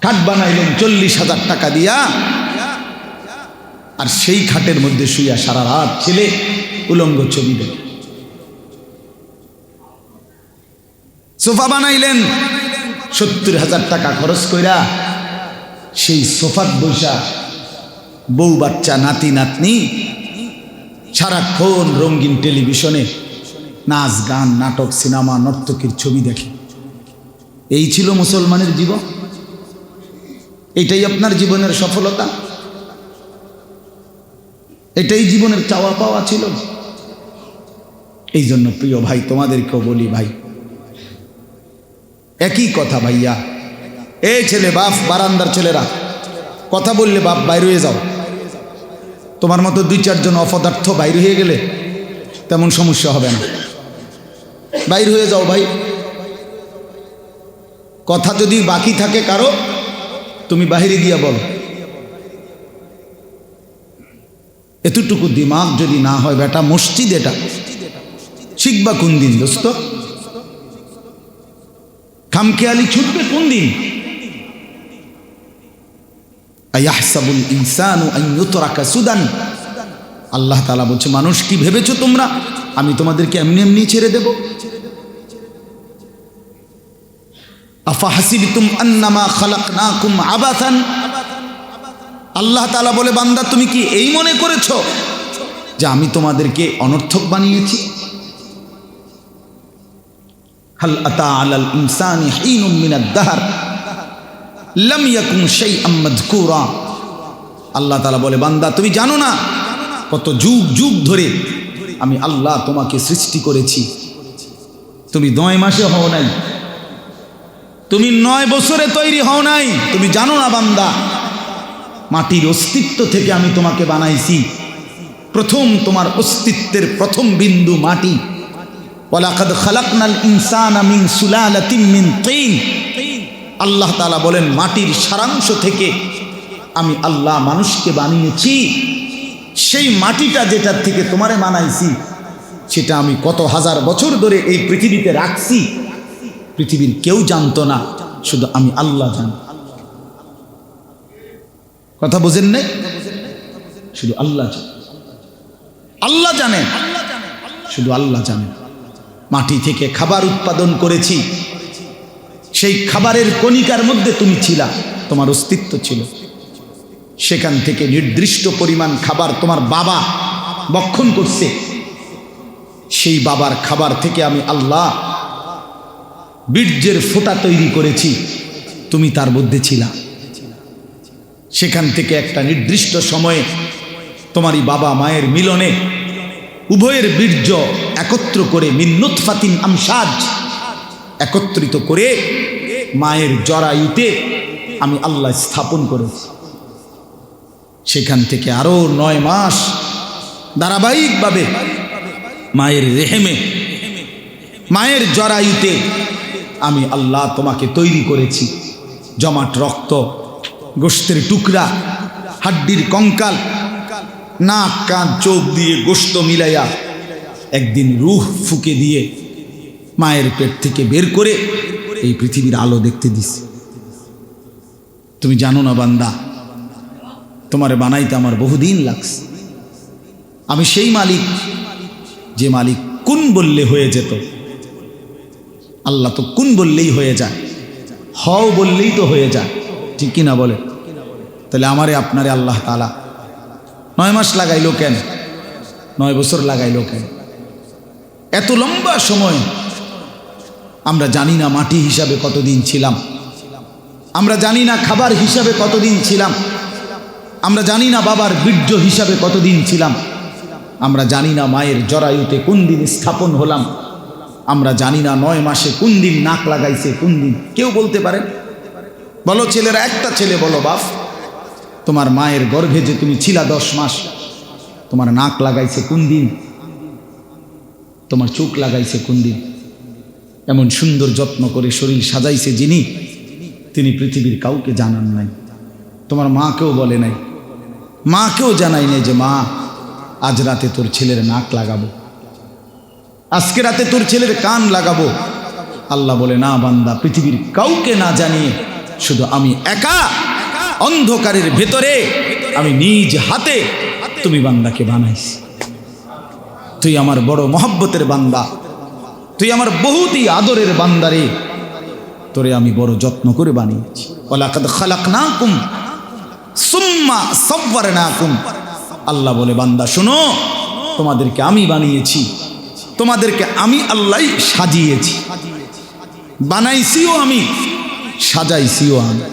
খাট বানাইলেন 40,000 টাকা দিয়া, আর সেই খাটের মধ্যে শুইয়া সারা রাত ছেলে উলঙ্গ ছবি দেয়। সোফা বানাইলেন 70,000 টাকা খরচ কইরা, সেই সোফাত বৈশা বউ বাচ্চা নাতি নাতনি সারাক্ষণ রঙিন টেলিভিশনে নাচ গান নাটক সিনেমা নর্তকীর ছবি দেখে। এই ছিল মুসলমানের জীবন? এটাই আপনার জীবনের সফলতা? এটাই জীবনের চাওয়া পাওয়া ছিল? এই জন্য প্রিয় ভাই তোমাদেরকেও বলি, ভাই একই কথা ভাইয়া, এই ছেলে বাপ, বারান্দার ছেলেরা কথা বললে বাপ বাইরে হয়ে যাও। তোমার মতো 2-4 জন অপদার্থ বাইরে হয়ে গেলে তেমন সমস্যা হবে না, বাইরে হয়ে যাও ভাই। কথা যদি বাকি থাকে কারো, তুমি বাহিরে গিয়া বলো। এতটুকু দিমাগ যদি না হয় বেটা, মসজিদ এটা শিখবা কোন দিন দোস্ত? খামখেয়ালি ছুটবে কোন দিন? আয়াহসাবুল ইনসানু আন ইউতরাকা সুদান। আল্লাহ তাআলা বলছে, মানুষ কি ভেবেছো তোমরা আমি তোমাদেরকে এমনি এমনি ছেড়ে দেব? আফাহাসিবতুম আন্নামা খালাকনাকুম আবাথান। আল্লাহ তাআলা বলে, বান্দা তুমি কি এই মনে করেছো যে আমি তোমাদেরকে অনর্থক বানিয়েছি? হাল আতা আলাল ইনসানি হিনুম মিনাদ দাহর লাম ইয়াকুন শাইআম মাযকুরা। আল্লাহ তাআলা বলে, বান্দা তুমি জানো না কত যুগ যুগ ধরে আমি আল্লাহ তোমাকে সৃষ্টি করেছি। তুমি 9 মাসে হও নাই, তুমি 9 বছরে তৈরি হও নাই। তুমি জানো না বান্দা, মাটির অস্তিত্ব থেকে আমি তোমাকে বানাইছি। প্রথম তোমার অস্তিত্বের প্রথম বিন্দু মাটি। ওয়ালাকাদ খালাকনাল ইনসানা মিন সুলালাতিন মিন তিন। আল্লাহ তাআলা বলেন, মাটির সারাংশ থেকে আমি আল্লাহ মানুষকে বানিয়েছি। সেই মাটিটা যেটার থেকে তোমারে বানাইছি, সেটা আমি কত হাজার বছর ধরে এই পৃথিবীতে রাখছি। পৃথিবীর কেউ জানতো না, শুধু আমি আল্লাহ জানি। কথা বুঝেন নাই? শুধু আল্লাহ জানে, আল্লাহ জানেন, শুধু আল্লাহ জানেন। মাটি থেকে খাবার উৎপাদন করেছি, সেই খাবারের কণিকার মধ্যে তুমি ছিলা, তোমার অস্তিত্ব ছিল। সেখান থেকে নির্দিষ্ট পরিমাণ খাবার তোমার বাবা ভক্ষণ করছে। সেই বাবার খাবার থেকে আমি আল্লাহ বীর্যের ফোঁটা তৈরি করেছি। তুমি তার মধ্যে ছিলা। সেখান থেকে একটা নির্দিষ্ট সময়ে তোমারই বাবা মায়ের মিলনে উভয়ের বীর্য একত্র করে মিন নুতফাতিন আমশাজ একত্রিত করে মায়ের জরায়ুতে আমি আল্লাহ স্থাপন করেছি। সেখান থেকে আরো 9 মাস ধারাবাহিকভাবে মায়ের রেহেমে মায়ের জরায়ুতে আমি আল্লাহ তোমাকে তৈরি করেছি। জমাট রক্ত, গোশতের টুকরা, হাড্ডির কঙ্কাল, নাক কান চোখ দিয়ে গোশত মিলাইয়া একদিন রূহ ফুঁকে দিয়ে মায়ের পেট থেকে বের করে এই পৃথিবীর আলো দেখতে দিছি। তুমি জানো না বান্দা, তোমারে বানাইতে আমার বহুদিন লাগছে। আমি সেই মালিক যে মালিক কুন বললে হয়ে যেত। আল্লাহ তো কুন বললেই হয়ে যায়, হও বললেই তো হয়ে যায়, ঠিক কিনা বলে? তাহলে আমারে আপনারে আল্লাহ তাআলা 9 মাস লাগাইলো কেন? 9 বছর লাগাইলো কেন? এত লম্বা সময় আমরা জানি না মাটি হিসাবে কতদিন ছিলাম, আমরা জানি না খাবার হিসাবে কতদিন ছিলাম, আমরা জানি না বাবার বীর্য হিসাবে কতদিন ছিলাম, আমরা জানি না মায়ের জরায়ুতে কোন দিন স্থাপন হলাম, আমরা জানি না 9 মাসে কোন দিন নাক লাগাইছে, কোন দিন কেউ বলতে পারে? বলো ছেলেরা, একটা ছেলে বলো বাপ, তোমার মায়ের গর্ভে যে তুমি ছিলা 10 মাস, তোমার নাক লাগাইছে কোন দিন? তোমার চোখ লাগাইছে কোন দিন? এমন সুন্দর যত্ন করে শরীর সাজাইছে যিনি, তিনি পৃথিবীর কাউকে জানান নাই। তোমার মাকেও বলে নাই, মাকেও জানাই নাই যে মা আজ রাতে তোর ছেলের নাক লাগাবো, আজকে রাতে তোর ছেলের কান লাগাবো। আল্লাহ বলে না বান্দা, পৃথিবীর কাউকে না জানিয়ে শুধু আমি একা অন্ধকারের ভেতরে আমি নিজ হাতে তুমি বান্দাকে বানাইছি। তুই আমার বড় মহব্বতের বান্দা, তুই আমার বহুতই আদরের বান্দারে, তোরে আমি বড় যত্ন করে বানিয়েছি। ওয়ালাকাদ খালাকনাকুম সুম্মা সাওয়ারনাকুম। আল্লাহ বলে বান্দা শোনো, তোমাদেরকে আমি বানিয়েছি, তোমাদেরকে আমি আল্লাহই সাজিয়েছি, বানাইছিও আমি, সাজাইছিও আমি।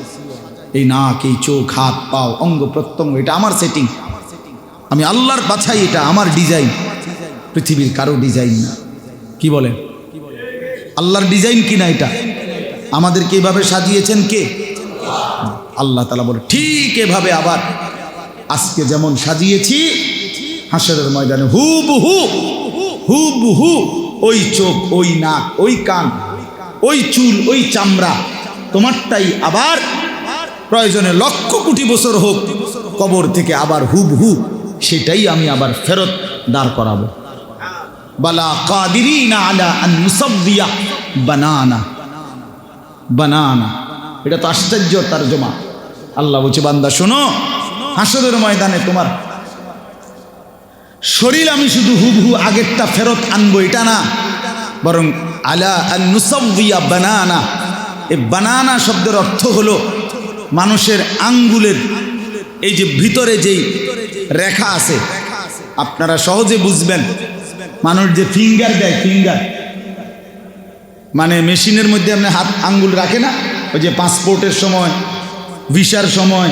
এই নাক, এই চোখ, হাত পাও, অঙ্গ প্রত্যঙ্গ, এটা আমার সেটিং, আমি আল্লাহর বাছাই, এটা আমার ডিজাইন, পৃথিবীর কারো ডিজাইন না। কি বলেন? আল্লাহর ডিজাইন কিনা এটা? আমাদেরকে এভাবে সাজিয়েছেন কে? আল্লাহ তাআলা বলে ঠিক এভাবে আবার আজকে যেমন সাজিয়েছি, হাসরের ময়দানে হুবহু হুবহু ওই চোখ, ওই নাক, ওই কান, ওই চুল, ওই চামড়া তোমারটাই আবার প্রয়োজনে 1,00,000 কোটি বছর হোক কবর থেকে আবার হুবহু সেটাই আমি আবার ফেরত দাঁড় করাবো। বালা কাদিরিনা আলা আন নুসাব্বিয়া বানানা বানানা। এটা তো আশ্চর্য তরজমা। আল্লাহ বলছে বান্দা শোনো, হাসরের ময়দানে তোমার শরীর আমি শুধু হুবহু আগেরটা ফেরত আনবো এটা না, বরং আলা আন নুসাব্বিয়া বানানা। এই বানানা শব্দের অর্থ হলো মানুষের আঙ্গুলের এই যে ভিতরে যেই রেখা আছে, আপনারা সহজে বুঝবেন। মানুষ যে ফিঙ্গার দেয়, ফিঙ্গার মানে মেশিনের মধ্যে আপনি হাত আঙ্গুল রাখে না, ওই যে পাসপোর্টের সময়, ভিসার সময়,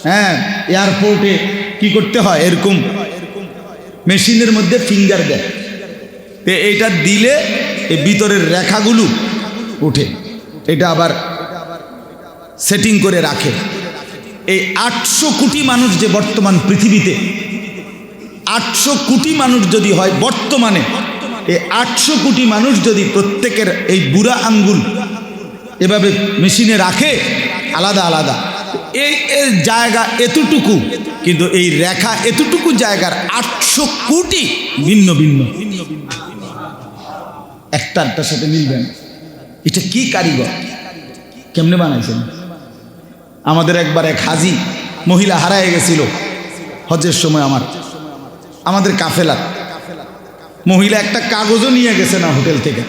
হ্যাঁ এয়ারপোর্টে কি করতে হয়, এরকম মেশিনের মধ্যে ফিঙ্গার দেয়। তো এইটা দিলে এই ভিতরের রেখাগুলো উঠে, এটা আবার সেটিং করে রাখে। এই 800 কোটি মানুষ যে বর্তমান পৃথিবীতে, 800 কোটি মানুষ যদি হয় বর্তমানে, এই 800 কোটি মানুষ যদি প্রত্যেকের এই বুড়া আঙ্গুল এভাবে মেশিনে রাখে আলাদা আলাদা, এই জায়গা এতটুকু, কিন্তু এই রেখা এতটুকু জায়গার 800 কোটি ভিন্ন ভিন্ন, একটার সাথে মিলবেন। এটা কি কারিগর, কেমনে বানাইছেন? আমাদের একবার এক হাজি মহিলা হারায় গেছিল হজের সময়, আমাদের কাফেলা মহিলা একটা কাগজও নিয়ে গেছে না হোটেল থেকে,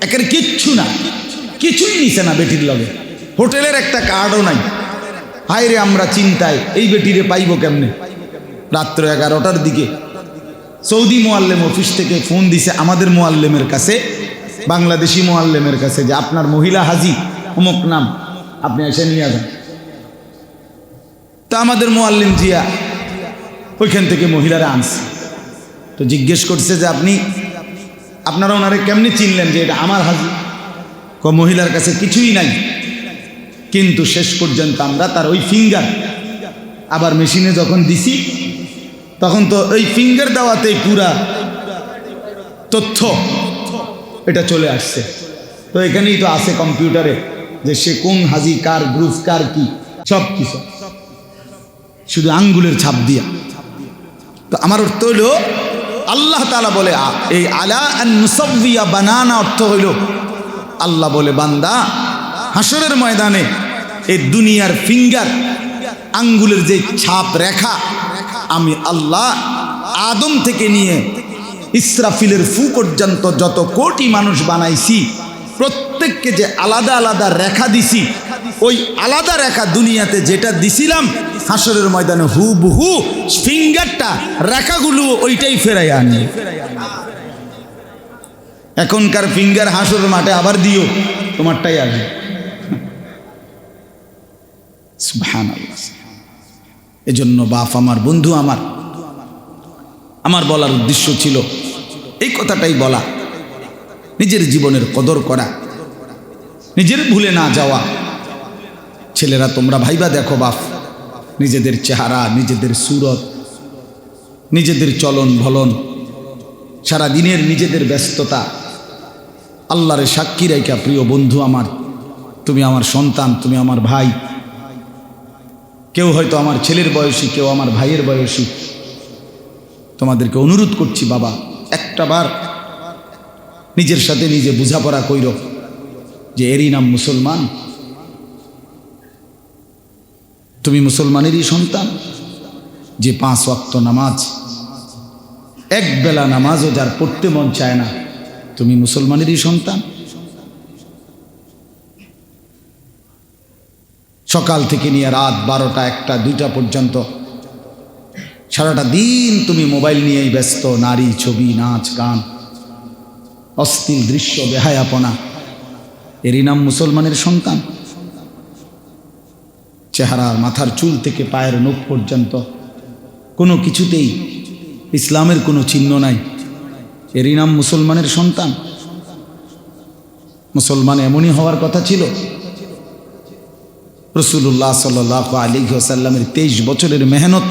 একের কিচ্ছু না, কিছুই নিছে না বেটির লগে, হোটেলের একটা কার্ডও নাই। হায় রে আমরা চিন্তায়, এই বেটিরে পাইব কেমনে? রাত্র 11টার দিকে সৌদি মোয়াল্লেম অফিস থেকে ফোন দিছে আমাদের মোয়াল্লেমের কাছে, বাংলাদেশি মোয়াল্লেমের কাছে, যে আপনার মহিলা হাজি অমুক নাম আপনি এসে নিয়ে যান। তা আমাদের মুআল্লিম জিয়া ওইখান থেকে মহিলারা আনছে, তো জিজ্ঞেস করছে যে আপনারা ওনারে কেমনি চিনলেন যে এটা আমার হাজি? মহিলার কাছে কিছুই নাই, কিন্তু শেষ পর্যন্ত আমরা তার ওই ফিঙ্গার আবার মেশিনে যখন দিছি তখন তো ওই ফিঙ্গার দেওয়াতেই পুরা তথ্য এটা চলে আসছে। তো এখানেই তো আছে কম্পিউটারে যে সে কোন হাজি, কার গ্রুপ, কার কি, সব কিছু শুধু আঙ্গুলের ছাপ দিয়া। তো আমার অর্থ হইল আল্লাহ তাআলা বলে এই আলা আন নুসাব্বিয়া বানানা অর্থ হইল আল্লাহ বলে বান্দা হাসরের ময়দানে এই দুনিয়ার ফিঙ্গার আঙ্গুলের যে ছাপ রেখা আমি আল্লাহ আদম থেকে নিয়ে ইসরাফিলের ফু পর্যন্ত যত কোটি মানুষ বানাইছি প্রত্যেককে যে আলাদা আলাদা রেখা দিছি, ওই আলাদা রেখা দুনিয়াতে যেটা দিছিলাম হাসরের ময়দানে হুবহু ফিঙ্গারটা রেখাগুলো ওইটাই ফেরাই আনি। এখনকার ফিঙ্গার হাসরের মাঠে আবার দিও, তোমারটাই আসবে। সুবহানাল্লাহ। এজন্য বাপ আমার, বন্ধু আমার বলার উদ্দেশ্য ছিল এই কথাটাই বলা, নিজের জীবনের কদর করা, নিজের ভুলে না যাওয়া। ছেলেরা তোমরা ভাইবা দেখো বাপ, নিজেদের চেহারা, নিজেদের সুরত, নিজেদের চলন ভলন, সারা দিনের নিজেদের ব্যস্ততা আল্লাহরে সাক্ষী রাইখা প্রিয় বন্ধু আমার, তুমি আমার সন্তান, তুমি আমার ভাই, কেউ হয়তো আমার ছেলের বয়সী, কেউ আমার ভাইয়ের বয়সী, তোমাদেরকে অনুরোধ করছি বাবা একটা বার নিজের সাথে নিজে বোঝাপড়া কইর যে এরই নাম মুসলমান, তুমি মুসলমানেরই সন্তান, যে 5 ওয়াক্ত নামাজ, এক বেলা নামাজও যার পড়তে মন চায় না, তুমি মুসলমানেরই সন্তান। সকাল থেকে নিয়ে রাত 12টা 1টা 2টা পর্যন্ত সারাটা দিন তুমি মোবাইল নিয়েই ব্যস্ত, নারী, ছবি, নাচ, গান, অশ্লীল দৃশ্য, বেহায়াপনা, এরই নাম মুসলমানের সন্তান। চেহারার মাথার চুল থেকে পায়ের নখ পর্যন্ত কোনো কিছুতেই ইসলামের কোনো চিহ্ন নাই, এরই নাম মুসলমানের সন্তান। মুসলমান এমনই হওয়ার কথা ছিল। রাসূলুল্লাহ সাল্লাল্লাহু আলাইহি ওয়াসাল্লামের 23 বছরের মেহনত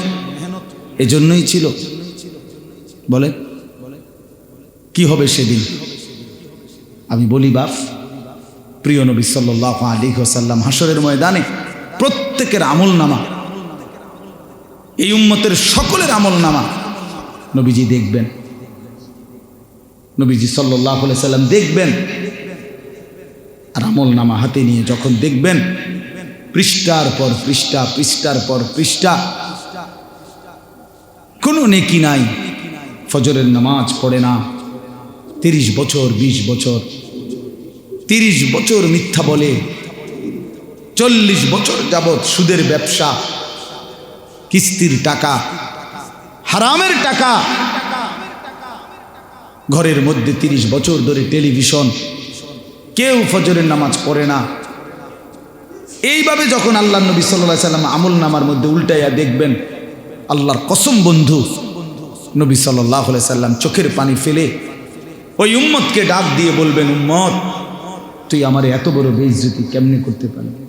এজন্যই ছিল। বলে কি হবে সেদিন? আমি বলি বাপ, প্রিয় নবী সাল্লাল্লাহু আলাইহি ওয়াসাল্লাম হাসরের ময়দানে প্রত্যেকের আমলনামা, এই উম্মতের সকলের আমলনামা নবীজি দেখবেন, নবীজি সাল্লাল্লাহু আলাইহি ওয়াসাল্লাম দেখবেন। আর আমলনামা হাতে নিয়ে যখন দেখবেন পৃষ্ঠার পর পৃষ্ঠা, পৃষ্ঠার পর পৃষ্ঠা, কোনো নেকি নাই, ফজরের নামাজ পড়ে না, 30 বছর 20 বছর, 30 বছর মিথ্যা বলে, 40 বছর যাবৎ সুদের ব্যবসা, কিস্তির টাকা, হারামের টাকা, ঘরের মধ্যে 30 বছর ধরে টেলিভিশন, কেউ ফজরের নামাজ পড়ে না। এইভাবে যখন আল্লাহ নবী সাল্লাল্লাহু আলাইহি ওয়াসাল্লাম আমল নামার মধ্যে উল্টাইয়া দেখবেন, আল্লাহর কসম বন্ধু, নবী সাল্লাল্লাহু আলাইহি ওয়াসাল্লাম চোখের পানি ফেলে ওই উম্মতকে ডাক দিয়ে বলবেন, উম্মত তুই আমার এত বড় বেইজ্জতি কেমনে করতে পারলি?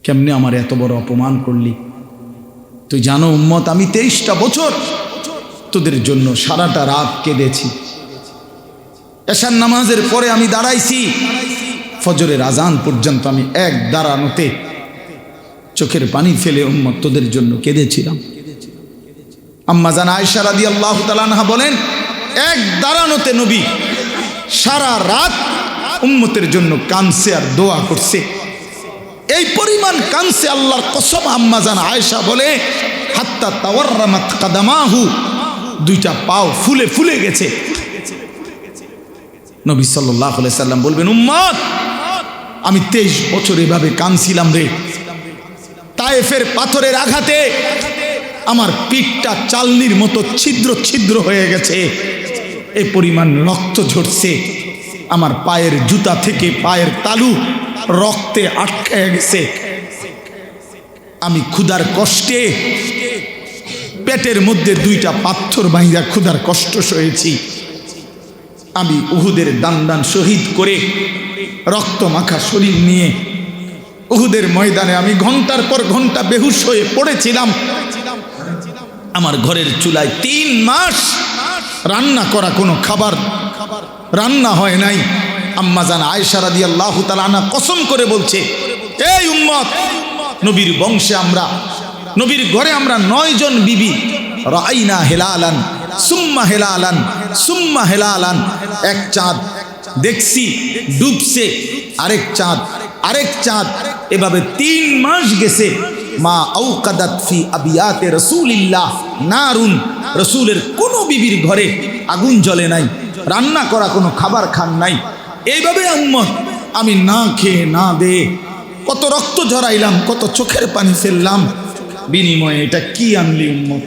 কেমনে আমার এত বড় অপমান করলি? তুই জানো উম্মত, আমি 23টা বছর তোদের জন্য সারাটা রাত কেঁদেছি, এশার নামাজের পরে আমি দাঁড়াইছি, ফজরের আজান পর্যন্ত আমি এক দাঁড়ানোতে চোখের পানি ফেলে উম্মত তোদের জন্য কেঁদেছিলাম। আম্মা জান আয়েশা রাদিয়াল্লাহু তাআলা আনহা বলেন, এক দাঁড়ানোতে নবী সারা রাত উম্মতের জন্য কাঁদছে আর দোয়া করছে। এই পরিমাণ কাঁদছে, আল্লাহর কসম আম্মা জান আয়েশা বলে, হাত্তা তাওয়াররামাত কাদামাহু, 2টা পাও ফুলে ফুলে গেছে। নবী সাল্লাল্লাহু আলাইহি সাল্লাম বলবেন, উম্মত আমি 23 বছর এভাবে কাঁদছিলাম রে, তায়েফের পাথরের আঘাতে আমার পিঠটা চালনির মতো ছিদ্র ছিদ্র হয়ে গেছে, এই পরিমাণ রক্ত ঝরছে, আমার পায়ের জুতা থেকে পায়ের তালু রক্তে আটকায় গেছে। আমি ক্ষুধার কষ্টে পেটের মধ্যে 2টা পাথর ভাঙা ক্ষুধার কষ্ট সয়েছি। আমি উহুদের দান শহীদ করে রক্ত মাখা শরীর নিয়ে উহুদের ময়দানে আমি ঘন্টার পর ঘন্টা বেহুশ হয়ে পড়েছিলাম। আমার ঘরের চুলায় 3 মাস রান্না করা কোনো খাবার রান্না হয় নাই। আম্মা জান আয়েশা রাদিয়াল্লাহু তাআলা আনহা কসম করে বলছে, এই উম্মত, নবীর বংশে আমরা, নবীর ঘরে আমরা 9 জন বিবি রাইনা হেলালান সুম্মা হেলালান সুম্মা হেলালান, এক চাঁদ দেখছি ডুবছে, আরেক চাঁদ, এভাবে 3 মাস গেছে। মা আউকাদাত ফি আবিয়াতে রাসূলিল্লাহ নারুন, রাসূলের কোনো বিবির ঘরে আগুন জ্বলে নাই, রান্না করা কোনো খাবার খান নাই। এইভাবে উম্মত আমি না খেয়ে না দে কত রক্ত ঝরাইলাম, কত চোখের পানি ফেললাম, বিনিময়ে এটা কি আনলি উম্মত?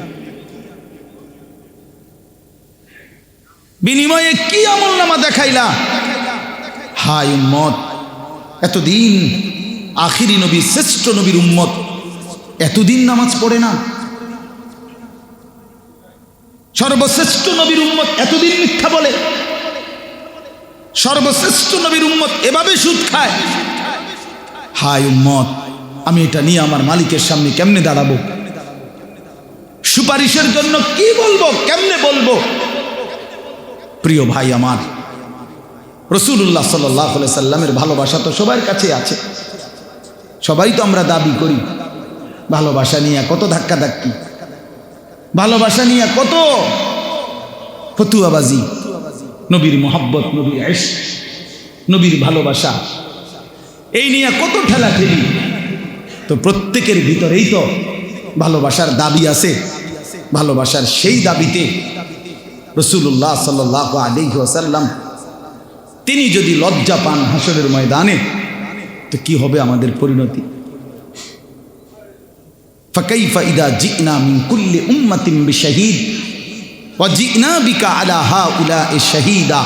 বিনিময়ে কি আমলনামা দেখাইলা? হায় উম্মত, এতদিন আখিরি নবী, শ্রেষ্ঠ নবীর উম্মত এতদিন নামাজ পড়ে না। সর্বশ্রেষ্ঠ নবীর উম্মত এতদিন মিথ্যা বলে। সর্বশ্রেষ্ঠ নবীর উম্মত এভাবে সুদ খায়। হায় উম্মত, আমি এটা নিয়ে আমার মালিকের সামনে কেমনে দাঁড়াবো? সুপারিশের জন্য কি বলবো, কেমনে বলবো? প্রিয় ভাই আমার, রাসূলুল্লাহ সাল্লাল্লাহু আলাইহি সাল্লামের ভালোবাসা তো সবার কাছে আছে। সবাই তো আমরা দাবি করি। ভালোবাসা নিয়ে কত ধাক্কাধাক্কি, ভালোবাসা নিয়ে কত ফতুয়াবাজি, নবীর মোহাব্বত, নবীর ইশক, নবীর ভালোবাসা, এই নিয়ে কত ঠেলাঠেলি। তো প্রত্যেকের ভিতরেই তো ভালোবাসার দাবি আছে। ভালোবাসার সেই দাবিতে রাসূলুল্লাহ সাল্লাল্লাহু আলাইহি ওয়াসাল্লাম তিনি যদি লজ্জা পান হাসরের ময়দানে, তো কি হবে আমাদের পরিণতি? ফাকাইফা ইদা জিনা মিন কুল্লি উম্মাতিন বিশাহীদ ওয়া জিনা বিকা আলা হাউলা'i শাহীদা।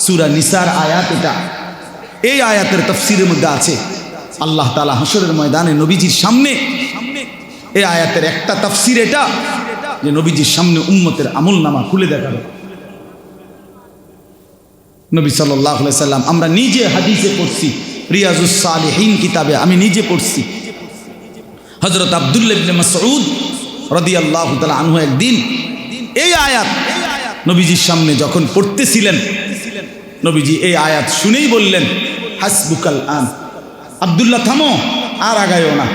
সূরা নিসার আয়াত এটা। এই আয়াতের তাফসীরের মধ্যে আছে আল্লাহ তাআলা হাসরের ময়দানে নবীজির সামনে, এই আয়াতের একটা তাফসীর এটা যে নবীজির সামনে উম্মতের আমলনামা খুলে দেখাবে। নবী সাল্লাল্লাহু আলাইহি সাল্লাম, আমরা নিজে হাদিসে পড়ছি, রিয়াজুস সালিহিন কিতাবে আমি নিজে পড়ছি, হযরত আব্দুল্লাহ ইবনে মাসউদ রাদিয়াল্লাহু তাআলা আনহু একদিন এই আয়াত নবীজির সামনে যখন পড়তেছিলেন, নবীজি এই আয়াত শুনেই বললেন, হাসবুকাল আন, আব্দুল্লাহ থামো, আর আগায়ও না।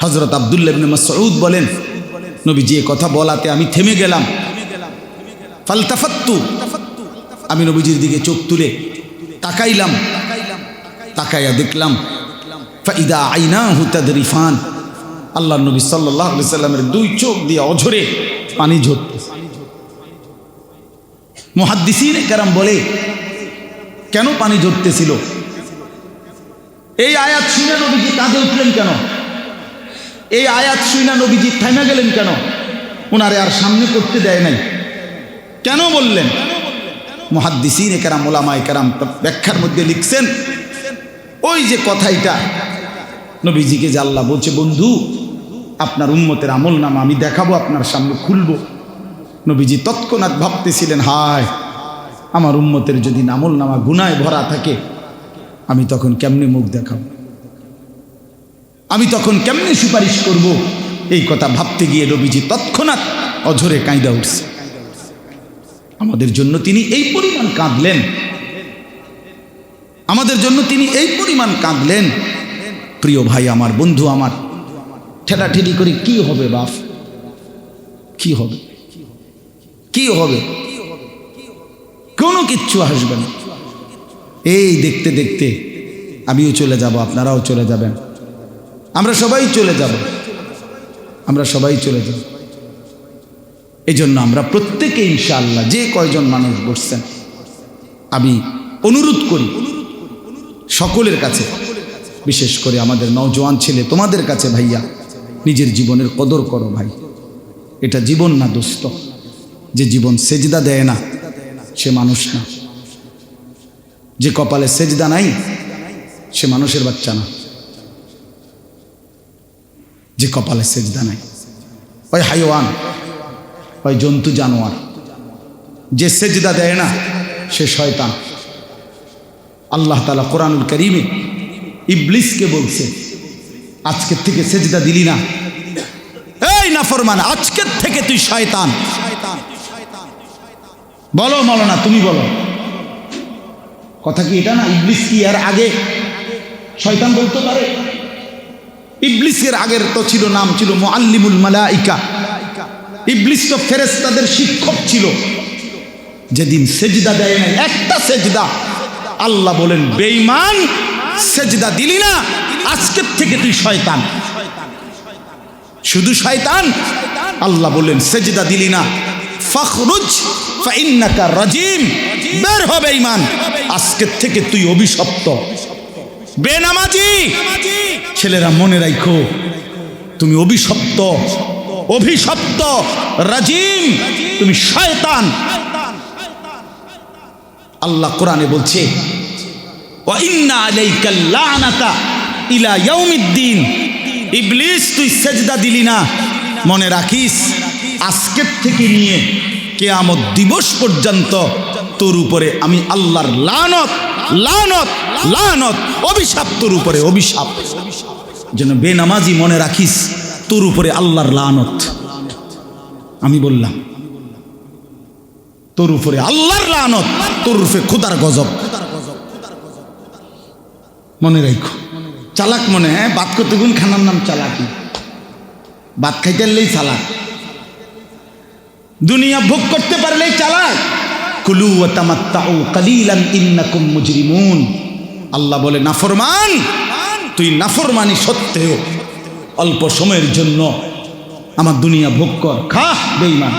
হযরত আব্দুল্লাহ ইবনে মাসউদ বলেন, নবীজি এই কথা বলাতে আমি থেমে গেলাম। ফালতাফাত্তু, আমি নবীজির দিকে চোখ তুলে তাকাইলাম, তাকাইয়া দেখলাম ফাইদা আইনাহু তাদরিফান, আল্লাহর নবী সাল্লাল্লাহু আলাইহি সাল্লামের 2 চোখ দিয়ে অঝরে পানি ঝরতেছে। মুহাদ্দিসিনে কেরাম বলে, কেন পানি ঝরতেছিল? এই আয়াত শুনে নবীজি কাঁদে উঠলেন কেন? এই আয়াত শুনে নবীজি থামে গেলেন কেন? ওনারে আর সামনে করতে দেয় নাই কেন বললেন? মুহাদ্দিসিনে কেরাম, উলামায়ে কেরাম ব্যাখ্যার মধ্যে লিখছেন, ওই যে কথাইটা নবীজিকে যে আল্লাহ বলছে, বন্ধু আপনার উম্মতের আমলনামা আমি দেখাবো, আপনার সামনে খুলবো। নবীজি তৎক্ষণাৎ ভাবতেছিলেন, হায় আমার উম্মতের যদি আমলনামা গুনায় ভরা থাকে, আমি তখন কেমনে মুখ দেখাবো, আমি তখন কেমনে সুপারিশ করব? এই কথা ভাবতে গিয়ে নবীজি তৎক্ষণাৎ অঝরে কাঁদা উঠছে। আমাদের জন্য তিনি এই পরিমাণ কাঁদলেন, আমাদের জন্য তিনি এই পরিমাণ কাঁদলেন। প্রিয় ভাই আমার, বন্ধু আমার, ঠেলাঠেলি করে কি হবে বাপ? কি হবে? কি হবে? কোনো কিচ্ছু আসবে না। এই দেখতে দেখতে আমিও চলে যাব, আপনারাও চলে যাবেন, আমরা সবাই চলে যাব, আমরা সবাই চলে যাব। এই জন্য আমরা প্রত্যেকে ইনশাআল্লাহ, যে কয়জন মানুষ বসছেন, আমি অনুরোধ করি সকলের কাছে, বিশেষ করে আমাদের নওজোয়ান ছেলে তোমাদের কাছে, ভাইয়া নিজের জীবনের কদর করো ভাই। এটা জীবন না দোস্ত, যে জীবন সেজদা দেয় না সে মানুষ না, যে কপালে সেজদা নাই সে মানুষের বাচ্চা না, যে কপালে সেজদা নাই। ওই হাইওয়ান, ওই জন্তু জানোয়ার, যে সেজদা দেয় না সে শয়তান। আল্লাহ তাআলা কোরআনুল কারীমে ইবলিসকে বলছে, আজকের থেকে সেজদা দিলি না, এই নাফরমান, আজকের থেকে তুই শয়তান। বলো মাওলানা, তুমি বলো, কথা কি এটা না? ইবলিস কি এর আগে শয়তান বলতে পারে? ইবলিসের আগের তো ছিল, নাম ছিল মুআল্লিমুল মালাইকা। ইবলিস তো ফেরেশতাদের শিক্ষক ছিল। যেদিন সেজদা দেয় না, একটা সেজদা, আল্লাহ বলেন বেঈমান, সেজদা দিলি না, আজকের থেকে তুই শয়তান। শুধু শয়তান, আল্লাহ বলেন সেজদা দিলি না, ফাখরুজ ফাইন্নাকা রাজিম, বের হ বেঈমান, আজকের থেকে তুই অভিশপ্ত। বেনামাজি ছেলেরা মনে রাখো, তুমি অভিশপ্ত, অভিশপ্ত, রাজিম, তুমি শয়তান। আল্লাহ কোরআনে বলছে, ওয়া ইন্না আলাইকাল লানাতা ইলা ইয়াউমিদ্দিন। ইবলিস তুই সেজদা দিলি না, মনে রাখিস আজকের থেকে নিয়ে কিয়ামত দিবস পর্যন্ত তোর উপরে আমি আল্লাহর লানত, লানত, লানত, অভিশাপ তোর উপরে, অভিশাপ। যেন বেনামাজি মনে রাখিস তোর উপরে আল্লাহর লানত। আমি বললাম তোর উপরে আল্লাহর লানত, তোর উপরে খোদার গজব। মনে রাখো, চালাক মনে, হ্যাঁ, বাত করতে গুণ খানার নাম চালাকি, বাত খাইতে পারলেই চালাক, দুনিয়া ভোগ করতে পারলেই চালাক। কুলু ওয়া তামাত্তাউ কালিলান ইন্নাকুম মুজরিমুন। আল্লাহ বলে নাফরমান, তুই নাফরমানি সত্ত্বেও অল্প সময়ের জন্য আমার দুনিয়া ভোগ কর, খা বেঈমান।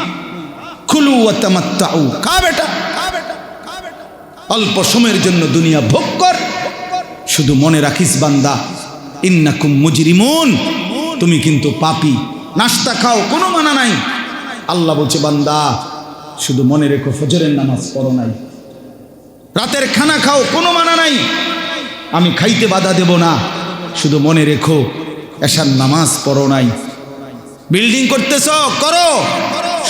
কুলু ওয়া তামাত্তাউ, খা বেটা, অল্প সময়ের জন্য দুনিয়া ভোগ কর, শুধু মনে রাখিস বান্দা, ইন্নাকুম মুজরিমুন, তুমি কিন্তু পাপী। নাস্তা খাও, কোনো মানা নাই। আল্লাহ বলছে বান্দা শুধু মনে রেখো, ফজরের নামাজ পড়ো নাই। রাতের খানা খাও, কোনো মানা নাই, আমি খাইতে বাধা দেব না, শুধু মনে রেখো এশার নামাজ পড়ো নাই। বিল্ডিং করতেছ, করো,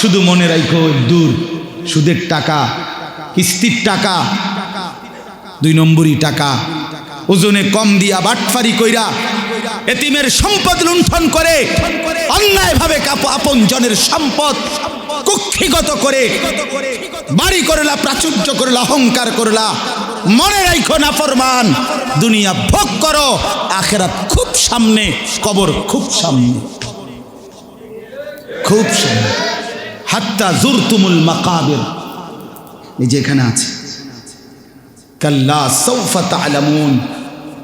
শুধু মনে রাখো দূর সুদের টাকা, কিস্তির টাকা, 2 নম্বরই টাকা, ওজনে কম দিয়া বাটফারি কইরা এতিমের সম্পদ লুণ্ঠন করে, অন্যায়ভাবে আপন জনের সম্পদ কুক্ষিগত করে বাড়ি করলা, প্রাচুর্য করলা, অহংকার করলা। মনে রাখো নাফরমান, দুনিয়া ভোগ করো, আখিরাত খুব সামনে, কবর খুব সামনে, খুব সামনে। হাত্তা জুরতুমুল মাকাবির, এই যে এখানে আছে, কাল্লা সাউফা তা'লামুন।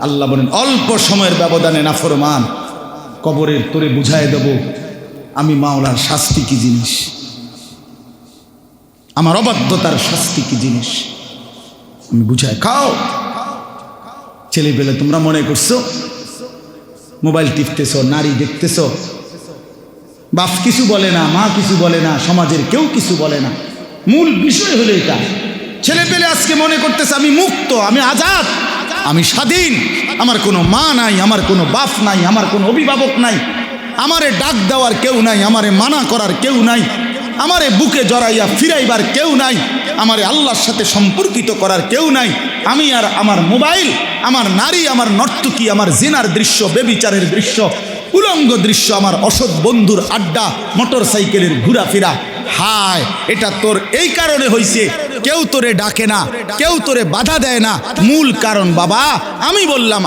আল্লাহ বলেন অল্প সময়ের ব্যবধানে নাফরমান, কবরের তোরে বুঝায় দেব আমি মাওলার শাস্তি কি জিনিস, আমার অবাধ্যতার শাস্তি কি জিনিস, আমি বুঝায়। খাও, ছেলে পেলে তোমরা মনে করছো মোবাইল টিপতেছ, নারী দেখতেছ, বাপ কিছু বলে না, মা কিছু বলে না, সমাজের কেউ কিছু বলে না। মূল বিষয় হলো এটা, ছেলে পেলে আজকে মনে করতেছে আমি মুক্ত, আমি আজাদ, আমি স্বাধীন, আমার কোনো মা নাই, আমার কোনো বাপ নাই, আমার কোনো অভিভাবক নাই, আমারে ডাক দেওয়ার কেউ নাই, আমারে মানা করার কেউ নাই, আমারে বুকে জড়াইয়া ফিরাইবার কেউ নাই, আমারে আল্লাহর সাথে সম্পর্কিত করার কেউ নাই। আমি আর আমার মোবাইল, আমার নারী, আমার নর্তকী, আমার জিনার দৃশ্য, বেবিচারের দৃশ্য, উলঙ্গ দৃশ্য, আমার অসৎ বন্ধুর আড্ডা, মোটর সাইকেলের ঘোরাফেরা। হায়, এটা তোর এই কারণে হইছে, কেউ তোরে ডাকে না, কেউ তোরে বাধা দেয় না। মূল কারণ বাবা,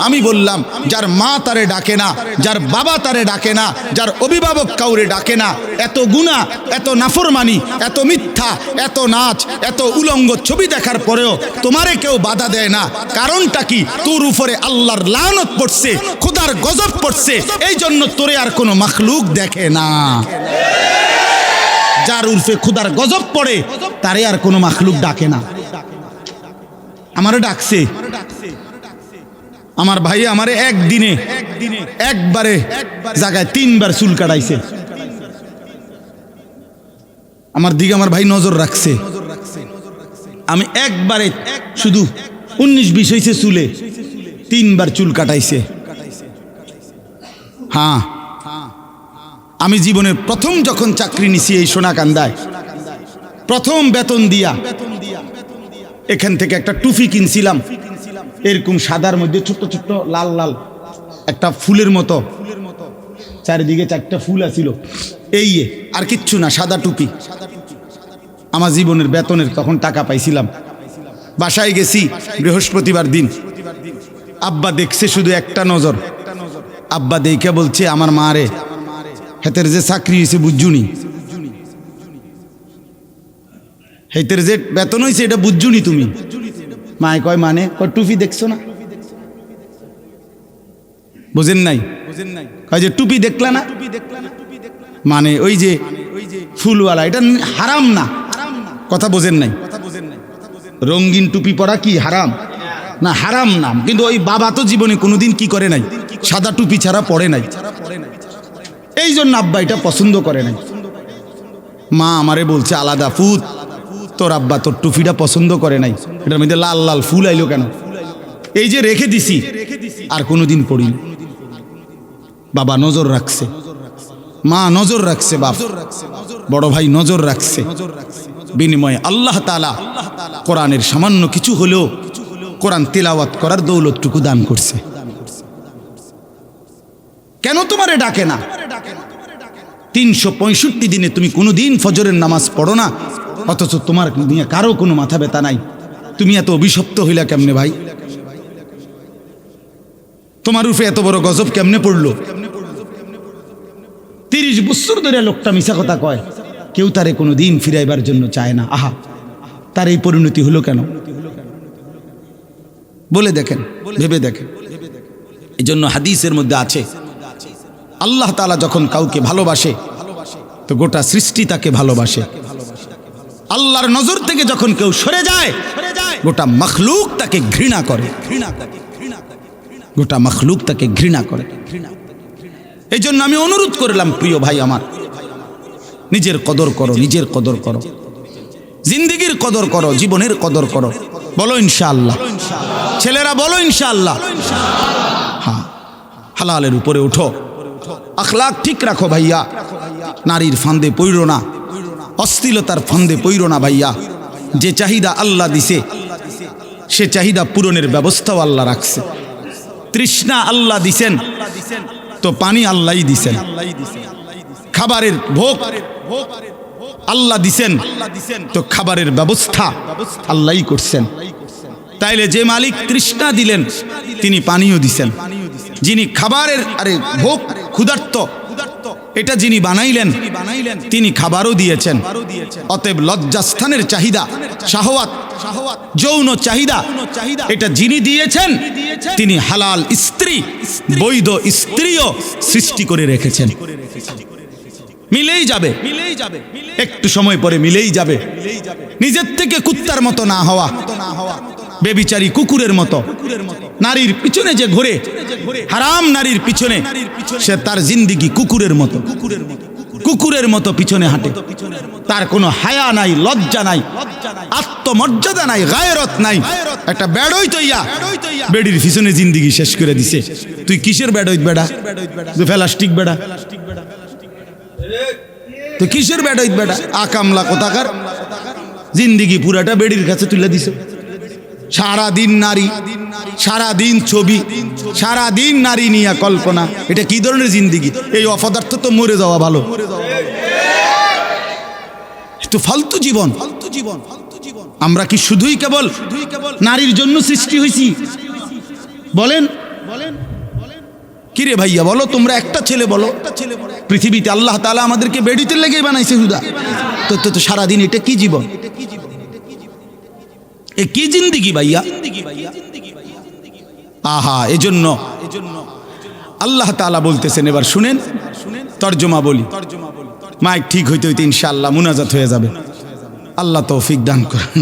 আমি বললাম যার মা তারে ডাকে না, যার বাবা তারে ডাকে না, যার অভিভাবক কাউরে ডাকে না, এত গুনাহ, এত নাফরমানি, এত মিথ্যা, এত নাচ, এত উলঙ্গ ছবি দেখার পরেও তোমারে কেউ বাধা দেয় না। কারণটা কি? তোর উপরে আল্লাহর লানত পড়ছে, খোদার গজব পড়ছে, এই জন্য তোরে আর কোনো মাখলুক দেখে না। যার উর্ফে খুদার গজব পড়ে তারে আর কোনো মাখলুক ডাকে না। আমারে ডাকছে, আমার ভাই আমারে একদিনে একবারে জায়গায় 3 বার চুল কাটাইছে। আমার দিকে আমার ভাই নজর রাখছে। আমি একবারে শুধু 19-20 হয়েছে চুলে, 3 বার চুল কাটাইছে। হ্যাঁ, আমি জীবনের প্রথম যখন চাকরি নিছি এই সোনাকান্দায়, প্রথম বেতন দিয়া এখান থেকে একটা টুপি কিনছিলাম, এরকম সাদার মধ্যে ছোট্ট ছোট্ট লাল লাল একটা ফুলের মতো, চারিদিকে 4টা ফুল আছিল, এই আর কিচ্ছু না, সাদা টুপি। আমার জীবনের বেতনের তখন টাকা পাইছিলাম। বাসায় গেছি বৃহস্পতিবার দিন, আব্বা দেখছে শুধু একটা নজর। আব্বা দেখে বলছে আমার মা রে, হেতের যে চাকরি হয়েছে বুঝুনি, হেতের যে বেতন হয়েছে এটা বুঝুনি তুমি? মায় কয় মানে? কয় টুপি দেখছো না? বুঝেন নাই? কয় যে টুপি দেখলা না? মানে ওই যে ফুলওয়ালা, এটা হারাম না, কথা বোঝেন নাই? রঙিন টুপি পরা কি হারাম না? হারাম না, কিন্তু ওই বাবা তো জীবনে কোনোদিন কি করে নাই, সাদা টুপি ছাড়া পড়ে নাই, এই জন্য আব্বা এটা পছন্দ করে নাই। মা আমারে বলছে আলাদা, ফুত তোর আব্বা তোর টুপিটা পছন্দ করে নাই, এটার মধ্যে লাল লাল ফুল আইলো কেন? এই যে রেখে দিছি, আর কোনোদিন পড়ি। বাবা নজর রাখছে, মা নজর রাখছে, বাপ বড় ভাই নজর রাখছে। বিনিময়ে আল্লাহ তাআলা কোরআনের সামান্য কিছু হলেও কোরআন তিলাওয়াত করার দৌলতটুকু দান করছে। কেন তোমারে ডাকে না? 365 দিনে তুমি কোনোদিন ফজরের নামাজ পড়ো না, অথচ তোমার নিয়ে কারো কোনো মাথা ব্যথা নাই। তুমি এত অভিশপ্ত হইলা কেমনে ভাই? তোমার উপরে এত বড় গজব কেমনে পড়লো? 30 বছর ধরে লোকটা মিছা কথা কয়, কেউ তারে কোনো দিন ফিরাইবার জন্য চায় না। আহা, তার এই পরিণতি হলো কেন? বলে দেখেন, ভেবে দেখেন। এই জন্য হাদিসের মধ্যে আছে, আল্লাহ তাআলা যখন কাউকে ভালোবাসে তো গোটা সৃষ্টি তাকে ভালোবাসে। আল্লাহর নজর থেকে যখন কেউ সরে যায়, গোটা মখলুক তাকে ঘৃণা করে, গোটা মখলুক তাকে ঘৃণা করে। এই জন্য আমি অনুরোধ করলাম, প্রিয় ভাই আমার, নিজের কদর করো, নিজের কদর করো, জিন্দেগির কদর করো, জীবনের কদর করো। বলো ইনশাআল্লাহ, ছেলেরা বলো ইনশাআল্লাহ। হ্যাঁ, হালালের উপরে উঠো, আখলাক ঠিক রাখো ভাইয়া, নারীর ফান্দে পইরো না, অশ্লীলতার ফান্দে পইরো না ভাইয়া। যে চাহিদা আল্লাহ দিছে সে চাহিদা পূরণের ব্যবস্থাও আল্লাহ রাখছে। তৃষ্ণা আল্লাহ দিছেন তো পানি আল্লাহই দিছেন, খাবারের ভোগ আল্লাহ দিছেন তো খাবারের ব্যবস্থা আল্লাহই করছেন। তাইলে যে মালিক তৃষ্ণা দিলেন তিনি পানিও দিছেন, যিনি খাবারের ভোগ ক্ষুধার্ত এটা যিনি বানাইলেন তিনি খাবারও দিয়েছেন। অতএব লজ্জাস্থানের চাহিদা, শাহওয়াত, যৌন চাহিদা এটা যিনি দিয়েছেন তিনি হালাল স্ত্রী, বৈধ স্ত্রীও সৃষ্টি করে রেখেছেন। মিলেই যাবে, একটু সময় পরে মিলেই যাবে। নিজের থেকে কুত্তার মতো না হওয়া, বেবিচারী কুকুরের মতো নারীর পিছনে যে ঘুরে, হারাম নারীর পিছনে, সে তার জিন্দেগি কুকুরের মতো, কুকুরের মতো পিছনে হাঁটে। তার কোনো হায়া নাই, লজ্জা নাই, আত্মমর্যাদা নাই, গায়রত নাই। একটা বেড়ই তৈয়া বেড়ির পিছনে জিন্দেগি শেষ করে দিছে। তুই কিসের বেড়ই বেড়া? তুই প্লাস্টিক বেড়া, তুই কিসের বেড়ই বেড়া? আকামলা কোথাকার, জিন্দেগি পুরাটা বেড়ির কাছে তুলে দিছে। সারাদিন নারী, সারাদিন ছবি, সারাদিন নারী নিয়ে কল্পনা। এটা কি ধরনের জিন্দেগি? এই অপদার্থ তো মরে যাওয়া ভালো। তো ফালতু জীবন। আমরা কি শুধুই কেবল নারীর জন্য সৃষ্টি হয়েছি? বলেন কিরে ভাইয়া, বলো তোমরা, একটা ছেলে বলো। পৃথিবীতে আল্লাহ তাআলা আমাদেরকে বেড়িতে লেগে বানাইছে হুদা। তো সারাদিন এটা কি জীবন? এ কি জিন্দেগি ভাইয়া? আহা, এজন্য আল্লাহ তাআলা বলতেছেন, এবার শুনেন, তর্জমা বলি। মাইক ঠিক হইতে হইতে ইনশাআল্লাহ মুনাজাত হয়ে যাবে। আল্লাহ তৌফিক দান করেন।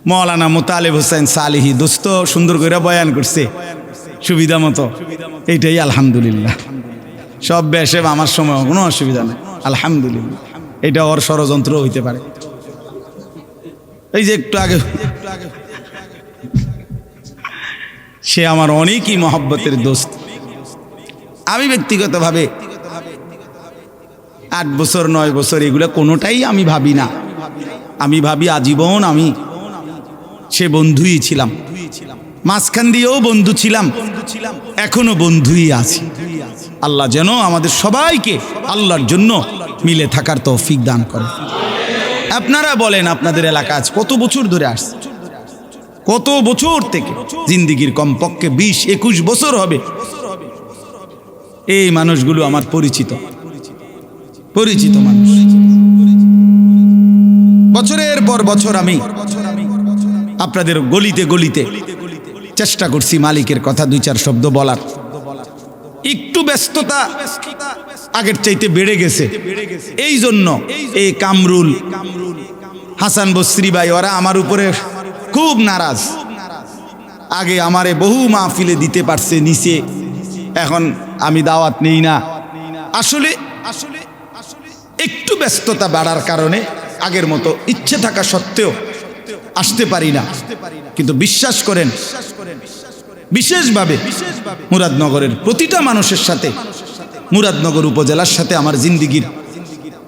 মৌলানা মোতালেব হোসেন সালেহী দোস্ত সুন্দর করে বয়ান করছে সুবিধা মতো, এইটাই আলহামদুলিল্লাহ। সব বেশে আমার সময় কোনো অসুবিধা নেই, আলহামদুলিল্লাহ। এটা ওর ষড়যন্ত্র হইতে পারে। এই যে একটু আগে সে আমার অনেকই মহব্বতের দোস্ত। আমি ব্যক্তিগতভাবে 8 বছর 9 বছর এগুলো কোনোটাই আমি ভাবি না। আমি ভাবি আজীবন আমি সে বন্ধুই ছিলাম, মাঝখান দিয়েও বন্ধু ছিলাম, এখনো বন্ধুই আছি। আল্লাহ যেন আমাদের সবাইকে আল্লাহর জন্য মিলে থাকার তৌফিক দান করে। আপনারা বলেন আপনাদের এলাকা আজ কত বছর ধরে আসছে, কত বছর থেকে, জিন্দিগির কমপক্ষে 20-21 বছর হবে। এই মানুষগুলো আমার পরিচিত মানুষ। বছরের পর বছর আমি আপনাদের গলিতে গলিতে চেষ্টা করছি মালিকের কথা 2-4 শব্দ বলার। একটু ব্যস্ততা আগের চাইতে বেড়ে গেছে, এই জন্য এই কামরুল, হাসান বসরি ভাই ওরা আমার উপরে খুব নারাজ। আগে আমারে বহু মাহফিলে দিতে পারছে নিচে, এখন আমি দাওয়াত নেই না। আসলে একটু ব্যস্ততা বাড়ার কারণে আগের মতো ইচ্ছে থাকা সত্ত্বেও আসতে পারি না। কিন্তু বিশ্বাস করেন, বিশেষভাবে মুরাদনগরের প্রতিটা মানুষের সাথে, মুরাদনগর উপজেলার সাথে আমার জিন্দিগির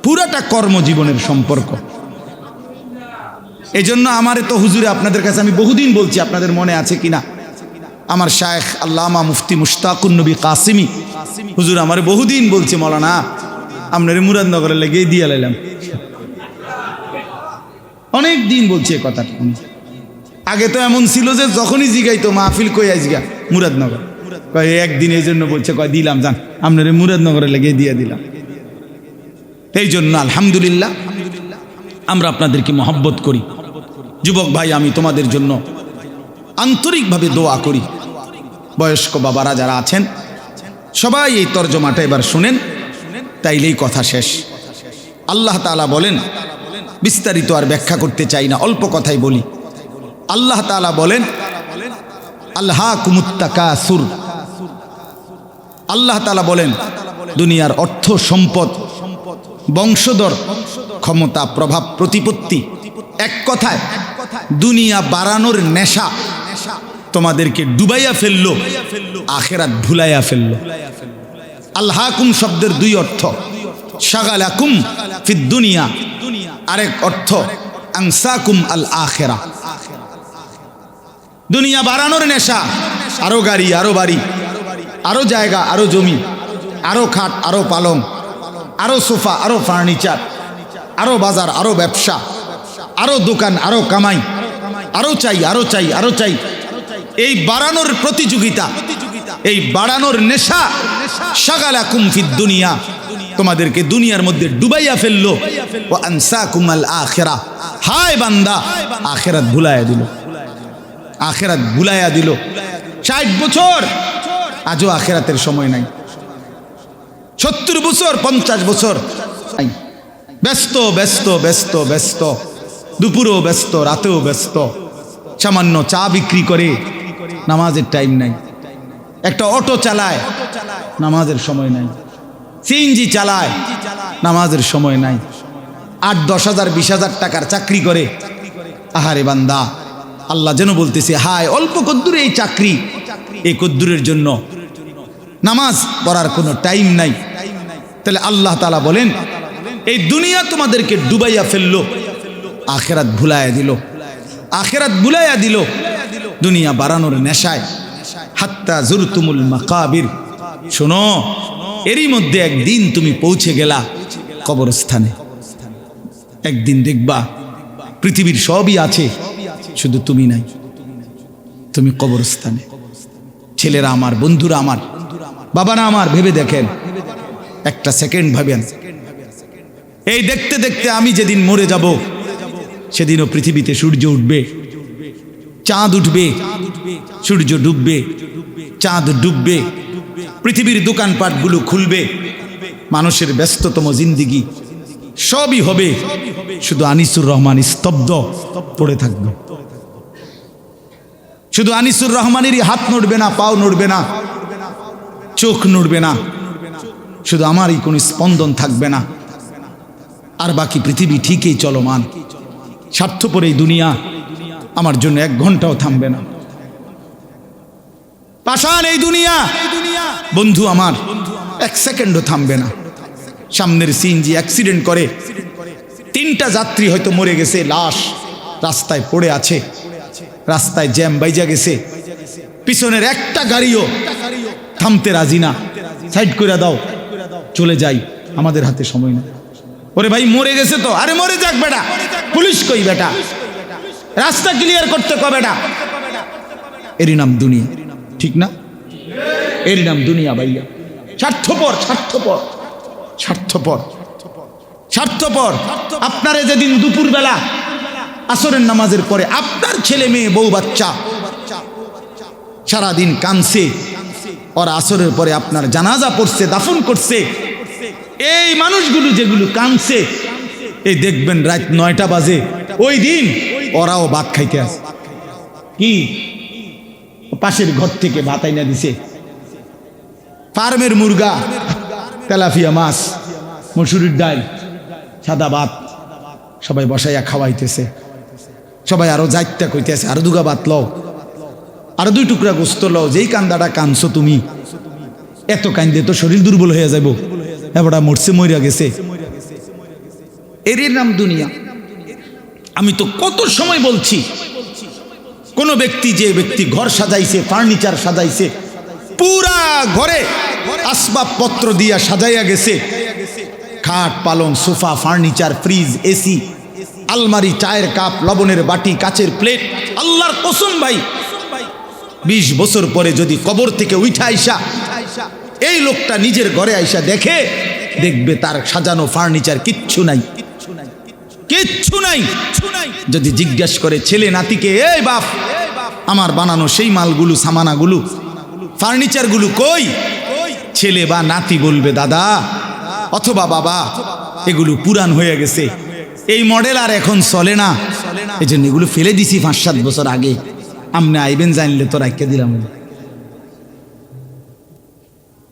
পুরাটা কর্মজীবনের সম্পর্ক। এই জন্য আমার তো হুজুরে আপনাদের কাছে আমি বহুদিন বলছি, আপনাদের মনে আছে কিনা, আমার শায়েখ আল্লামা মুফতি মুশতাকুন নবী কাসিমি হুজুর আমার বহুদিন বলছে, মৌলানা আপনার মুরাদনগরে লেগে দিয়ে লাইলাম। অনেক দিন বলছে কথাটা। আগে তো এমন ছিল যে যখনই জিগাইতো মাহফিল কই আইজগা মুরাদনগর, একদিন এই জন্য বলছে কয় দিলাম, যান আপনার মুরাদনগরে লেগে দিয়ে দিলাম। এই জন্য আলহামদুলিল্লাহ আমরা আপনাদেরকে মহব্বত করি। যুবক ভাই, আমি তোমাদের জন্য আন্তরিকভাবে দোয়া করি। বয়স্ক বাবারা যারা আছেন সবাই এই তর্জমাটা এবার শুনেন, তাইলেই কথা শেষ। আল্লাহ তাআলা বলেন, বিস্তারিত আর ব্যাখ্যা করতে চাই না, অল্প কথাই বলি। আল্লাহ তাআলা বলেন, আলহাকুমুত তাকাসুর। আল্লাহ তাআলা বলেন, দুনিয়ার অর্থ সম্পদ, বংশধর, ক্ষমতা, প্রভাব, প্রতিপত্তি, এক কথায় দুনিয়া বাড়ানোর নেশা তোমাদেরকে ডুবাইয়া ফেললো, আখিরাত ভুলাইয়া ফেললো। আলহাকুম শব্দের 2 অর্থ, শাগালাকুম ফিদ দুনিয়া, আরেক অর্থ আনসাকুম আল আখিরা। দুনিয়া বাড়ানোর নেশা, আরো গাড়ি, আরো বাড়ি, আরো জায়গা, আরো জমি, আরো খাট, আরো পালং, আরো সোফা, আরো ফার্নিচার, আরো বাজার, আরো ব্যবসা, আরো দোকান, আরো কামাই, আরো চাই, আরো চাই, আরো চাই। এই বাড়ানোর প্রতিযোগিতা, এই বাড়ানোর নেশা, শাগালাকুম ফিদ দুনিয়া, তোমাদেরকে দুনিয়ার মধ্যে ডুবাইয়া ফেললো। ওয়া আনসাকুম আল আখিরা, হায় বান্দা আখিরাত ভুলাইয়া দিল, আখিরাত ভুলাইয়া দিল। 60 বছর আজও আখিরাতের সময় নাই, 70 বছর 50 বছর ব্যস্ত ব্যস্ত ব্যস্ত ব্যস্ত, দুপুরেও ব্যস্ত, রাতেও ব্যস্ত। সামান্য চা বিক্রি করে, নামাজের টাইম নাই। একটা অটো চালায়, নামাজের সময় নাই। সিএনজি চালায়, নামাজের সময় নাই। 8-10 হাজার 20 হাজার টাকার চাকরি করে। আহারে বান্দা, আল্লাহ যেন বলতেছে, হায় অল্প কদ্দুরে এই চাকরি, এই কদ্দুরের জন্য নামাজ পড়ার কোনো টাইম নাই। তাহলে আল্লাহ তাআলা বলেন, এই দুনিয়া তোমাদেরকে ডুবাইয়া ফেললো, আখিরাত ভুলাইয়া দিল, আখিরাত ভুলাইয়া দিল দুনিয়া বাড়ানোর নেশায়। হাত্তা জুরতুমুল মাকাবির, শোনো, এরই মধ্যে একদিন তুমি পৌঁছে গেলা কবরস্থানে। একদিন দেখবা পৃথিবীর সবই আছে, শুধু তুমি নাই, তুমি কবরস্থানে। ছেলেরা আমার, বন্ধুরা আমার, বাবারা আমার, ভেবে দেখেন, একটা সেকেন্ড ভাবেন। এই দেখতে দেখতে আমি যেদিন মরে যাব, সেদিনও পৃথিবীতে সূর্য উঠবে, চাঁদ উঠবে, সূর্য ডুববে, চাঁদ ডুববে, পৃথিবীর দোকানপাটগুলো খুলবে, মানুষের ব্যস্ততম জিন্দিগি সবই হবে, শুধু আনিসুর রহমান স্তব্ধ পড়ে থাকবে। শুধু আনিসুর রহমানেরই হাত নড়বে না, পাও নড়বে না, চোখ নড়বে না, শুধু আমারই কোনো স্পন্দন থাকবে না। আর বাকি পৃথিবী ঠিকই চলমান। স্বার্থপর এই দুনিয়া আমার জন্য 1 ঘন্টাও থামবে না। পাষাণ এই দুনিয়া। বন্ধু আমার এক সেকেন্ডও থামবে না। সামনের সিএনজি অ্যাক্সিডেন্ট করে 3টা যাত্রী হয়তো মরে গেছে, লাশ রাস্তায় পড়ে আছে, রাস্তায় জ্যাম বাইজা গেছে, পিছনের একটা গাড়িও থামতে রাজি না, সাইড করে দাও চলে যাই, আমাদের হাতে সময় না। ওরে ভাই মরে গেছে তো, আরে মরে যাক বেটা, পুলিশ কই বেটা, রাস্তা ক্লিয়ার করতে কবে বেটা। এরই নাম দুনিয়া, ঠিক না? এরই নাম দুনিয়া ভাইয়া। স্বার্থপর স্বার্থপর স্বার্থপর স্বার্থপর। আপনারে যেদিন দুপুরবেলা আসরের নামাজের পরে আপনার ছেলে মেয়ে বউ বাচ্চা সারাদিন কাঁদছে, ওরা আসরের পরে আপনার জানাজা পড়ছে, দাফন করছে, এই মানুষগুলো যেগুলো কাঁদছে, এই দেখবেন রাত 9টা বাজে ওই দিন ওরাও ভাত খাইতে আসে। কি পাশের ঘর থেকে ভাত আইনা দিছে, ফার্মের মুরগা, তেলাপিয়া মাছ, মসুরির ডাল, সাদা ভাত, সবাই বসাইয়া খাওয়াইতেছে। সবাই আরো যাইতে কইতেছে আরো 2 গা ভাত লও, আরো 2 টুকরা গোস্ত লও, যেই কান্দাটা কানছো তুমি, এত কান্দে তো শরীর দুর্বল হয়ে যাইব, এবারটা মরছে মইরা গেছে। এরই নাম দুনিয়া। আমি তো কত সময় বলছি, কোন ব্যক্তি, যে ব্যক্তি ঘর সাজাইছে, ফার্নিচার সাজাইছে, পুরা ঘরে আসবাবপত্র দিয়া সাজাইয়া গেছে, খাট পালং সোফা ফার্নিচার ফ্রিজ এসি আলমারি চায়ের কাপ লবণের বাটি কাচের প্লেট, আল্লাহর কসম ভাই 20 বছর পরে যদি কবর থেকে উঠা আইসা এই লোকটা নিজের ঘরে আইসা দেখবে তার সাজানো ফার্নিচার কিচ্ছু নাই, কিচ্ছু নাই। যদি জিজ্ঞাসা করে ছেলে নাতিকে, এই বাপ আমার বানানো সেই মালগুলো সামানাগুলো ফার্নিচারগুলো কই, ছেলে বা নাতি বলবে দাদা অথবা বাবা এগুলো পুরান হয়ে গেছে, এই মডেল আর এখন চলে না, এই জন্য এগুলো ফেলে দিছি 5-7 বছর আগে, আমনে আইবেন জানলে তো রাখিয়ে দিলাম।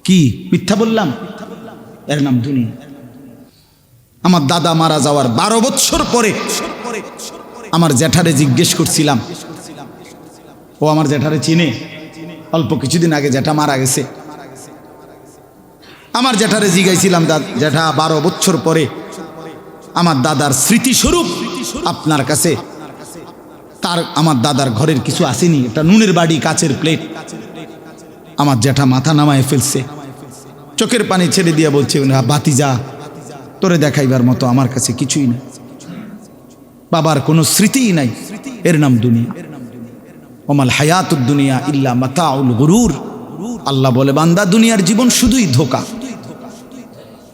কি মিথ্যা বললাম? এর নাম দুনিয়া। আমার দাদা মারা যাওয়ার 12 বছর পরে আমার জ্যাঠারে জিজ্ঞেস করছিলাম, ও আমার জ্যাঠারে চিনে, অল্প কিছুদিন আগে জ্যাঠা মারা গেছে। আমার জ্যাঠারে জিজ্ঞাসিলাম, জ্যাঠা 12 বছর পরে আমার দাদার স্মৃতিস্বরূপ আপনার কাছে তার আমার দাদার ঘরের কিছু আসেনি, একটা নুনের বাড়ি কাচের প্লেট। আমার জ্যাঠা মাথা নামায় ফেলছে, চোখের পানি ছেড়ে দিয়ে বলছে, ভাতিজা তোরে দেখাইবার মতো আমার কাছে কিছুই নাই, বাবার কোনো স্মৃতিই নাই। এর নাম দুনিয়া। ওমাল হায়াতুদ দুনিয়া ইল্লা মাতাউল গুরুর। আল্লাহ বলে বান্দা দুনিয়ার জীবন শুধুই ধোঁকা,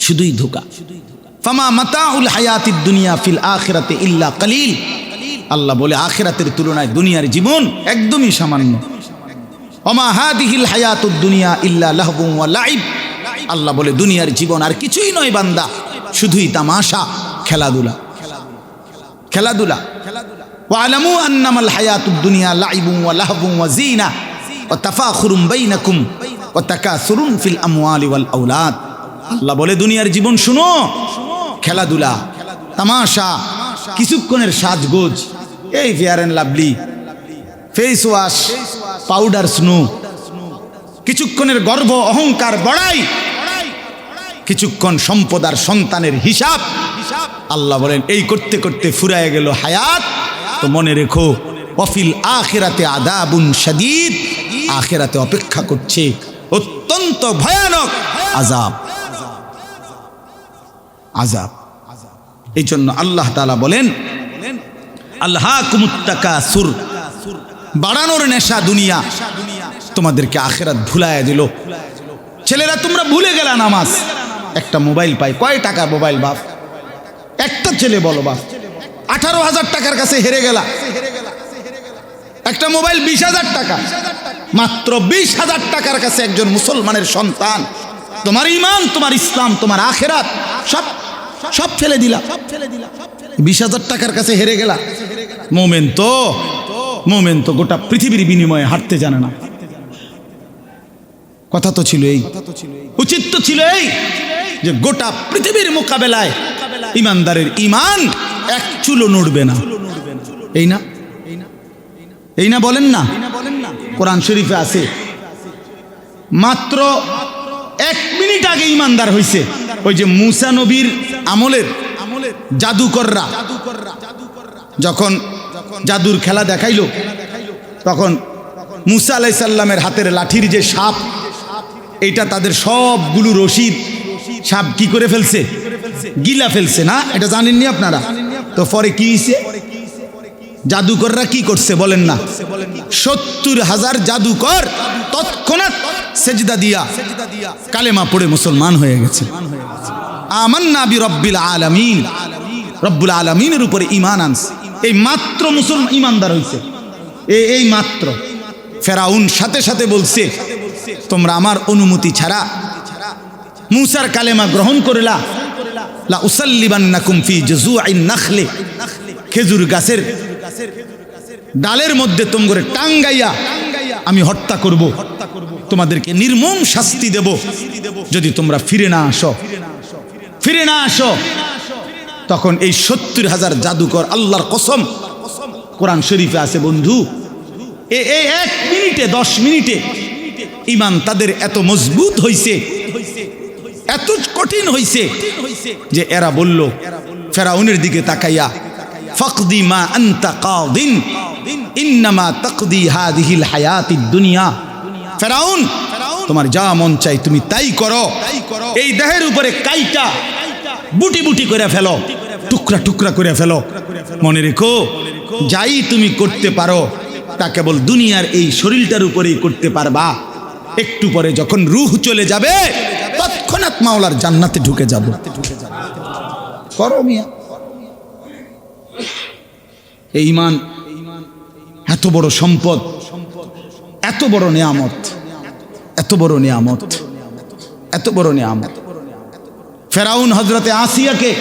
শুধুই ধোঁকা। ফামা মাতাউল হায়াতিদ দুনিয়া ফিল আখিরাতে ইল্লা কালিল। আল্লাহ বলে আখিরাতের তুলনায় দুনিয়ার জীবন একদমই সামান্য। ওমা হাদিহিল হায়াতুদ দুনিয়া ইল্লা লাহবুন ওয়া লাইব। আল্লাহ বলে দুনিয়ার জীবন আর কিছুই নয় বান্দা, শুধুই তামাশা, খেলাধুলা, খেলাধুলা। ওয়ালামু আন্নামাল হায়াতুদ দুনিয়া লাইবুন ওয়া লাহবুন ওয়া জিনা ওয়া তাফাখুরুম বাইনাকুম ওয়া তাকাসুরুন ফিল আমওয়ালি ওয়াল আওলাদ। আল্লাহ বলে দুনিয়ার জীবন শুনো, খেলাধুলা, তামাশা, কিছুক্ষণের সাজগোজ, এই fair and lovely, face wash, powder, snow, কিছুক্ষণের গর্ব অহংকার বড়াই, কিছুক্ষণ সম্পদ আর সন্তানের হিসাব। আল্লাহ বলেন এই করতে করতে ফুরায় গেল হায়াত। তো মনে রেখো, ওয়াফিল আখিরাতে আযাবুন শাদীদ। আখিরাতে অপেক্ষা করছে অত্যন্ত ভয়ানক আযাব, আযাব। এই জন্য আল্লাহ তাআলা বলেন আলহাকুমুত তাকাসুর, বাড়ানোর নেশা দুনিয়া তোমাদেরকে আখিরাত ভুলাইয়া দিল। ছেলেরা তোমরা ভুলে গেলা নামাজ। একটা মোবাইল পাই, কয় টাকা মোবাইল বাপ? একটা ছেলে বলো বাপ, 18,000 টাকার কাছে হেরে গেলা। একটা মোবাইল 20,000 টাকা, মাত্র 20,000 টাকার কাছে একজন মুসলমানের সন্তান তোমার ঈমান, তোমার ইসলাম, তোমার আখিরাত সব সব ফেলে দিলা। 20,000 টাকার কাছে হেরে গেলা। মোমেন তো গোটা পৃথিবীর বিনিময়ে হাঁটতে জানে না। কথা তো ছিল এই, উচিত তো ছিল এই যে গোটা পৃথিবীর মোকাবেলায় ইমানদারের ঈমান এক চুলও নড়বে না। এই না, এই না বলেন না? কোরআন শরীফে আছে মাত্র 1 মিনিট আগে ইমানদার হইছে। ওই যে মুসা নবীর আমলের জাদুকররা যখন জাদুর খেলা দেখাইলো, তখন মুসা আলাইহিস সালামের হাতের লাঠির যে সাপ, এটা তাদের সবগুলো রশিদ সাপ কি করে ফেলছে, গিলা ফেলছে না? এটা জানেননি আপনারা? তো পরে কি হইছে? জাদুকররা কি করছে বলেন না? 70,000 জাদুকর তৎক্ষণাৎ সেজদা দিয়া কালেমা পড়ে মুসলমান হয়ে গেছে। আমান্না বিরব্বিল আলামিন, রব্বুল আলামিনের উপরে ঈমান আনছে। এই মাত্র মুসলমান ইমানদার হইছে, এই মাত্র। ফেরাউন সাথে সাথে বলছে, তোমরা আমার অনুমতি ছাড়া মুসার কালেমা গ্রহণ করলা, লা উসাল্লিবান্নাকুম ফি জুযুইন নাখলি, খেজুর গাছের ডালের মধ্যে তোমরা টাঙ্গাইয়া আমি হত্যা করব, তোমাদেরকে নির্মম শাস্তি দেব যদি তোমরা ফিরে না আসো। তখন এই 70,000 জাদুকর, আল্লাহর কসম, কোরআন শরীফে আছে বন্ধু, এই 1 মিনিটে 10 মিনিটে ঈমান তাদের এত মজবুত হইছে, এত কঠিন হইছে যে এরা বলল ফেরাউনের দিকে তাকাইয়া, ফাকদি মা আনতা কাদিন ইন্নামা তাকদি হাদিহিল হায়াতিদ দুনিয়া। ফেরাউন, তোমার যা মন চাই তুমি তাই করো, এই দেহের উপরে কাইটা বুটি বুটি করে ফেলো, টুকরা টুকরা করে ফেলো। মনে রেখো, যাই তুমি করতে পারো তা কেবল দুনিয়ার এই শরীরটার উপরেই করতে পারবা। একটু পরে যখন রূহ চলে যাবে, তৎক্ষণাৎ মাওলার জান্নাতে ঢুকে যাব। করো মিয়া। এই ঈমান এত বড় সম্পদ, এত বড় নিয়ামত, এত বড় নিয়ামত, এত বড় নিয়ামত। ফেরাউন হযরতে আসিয়াকে,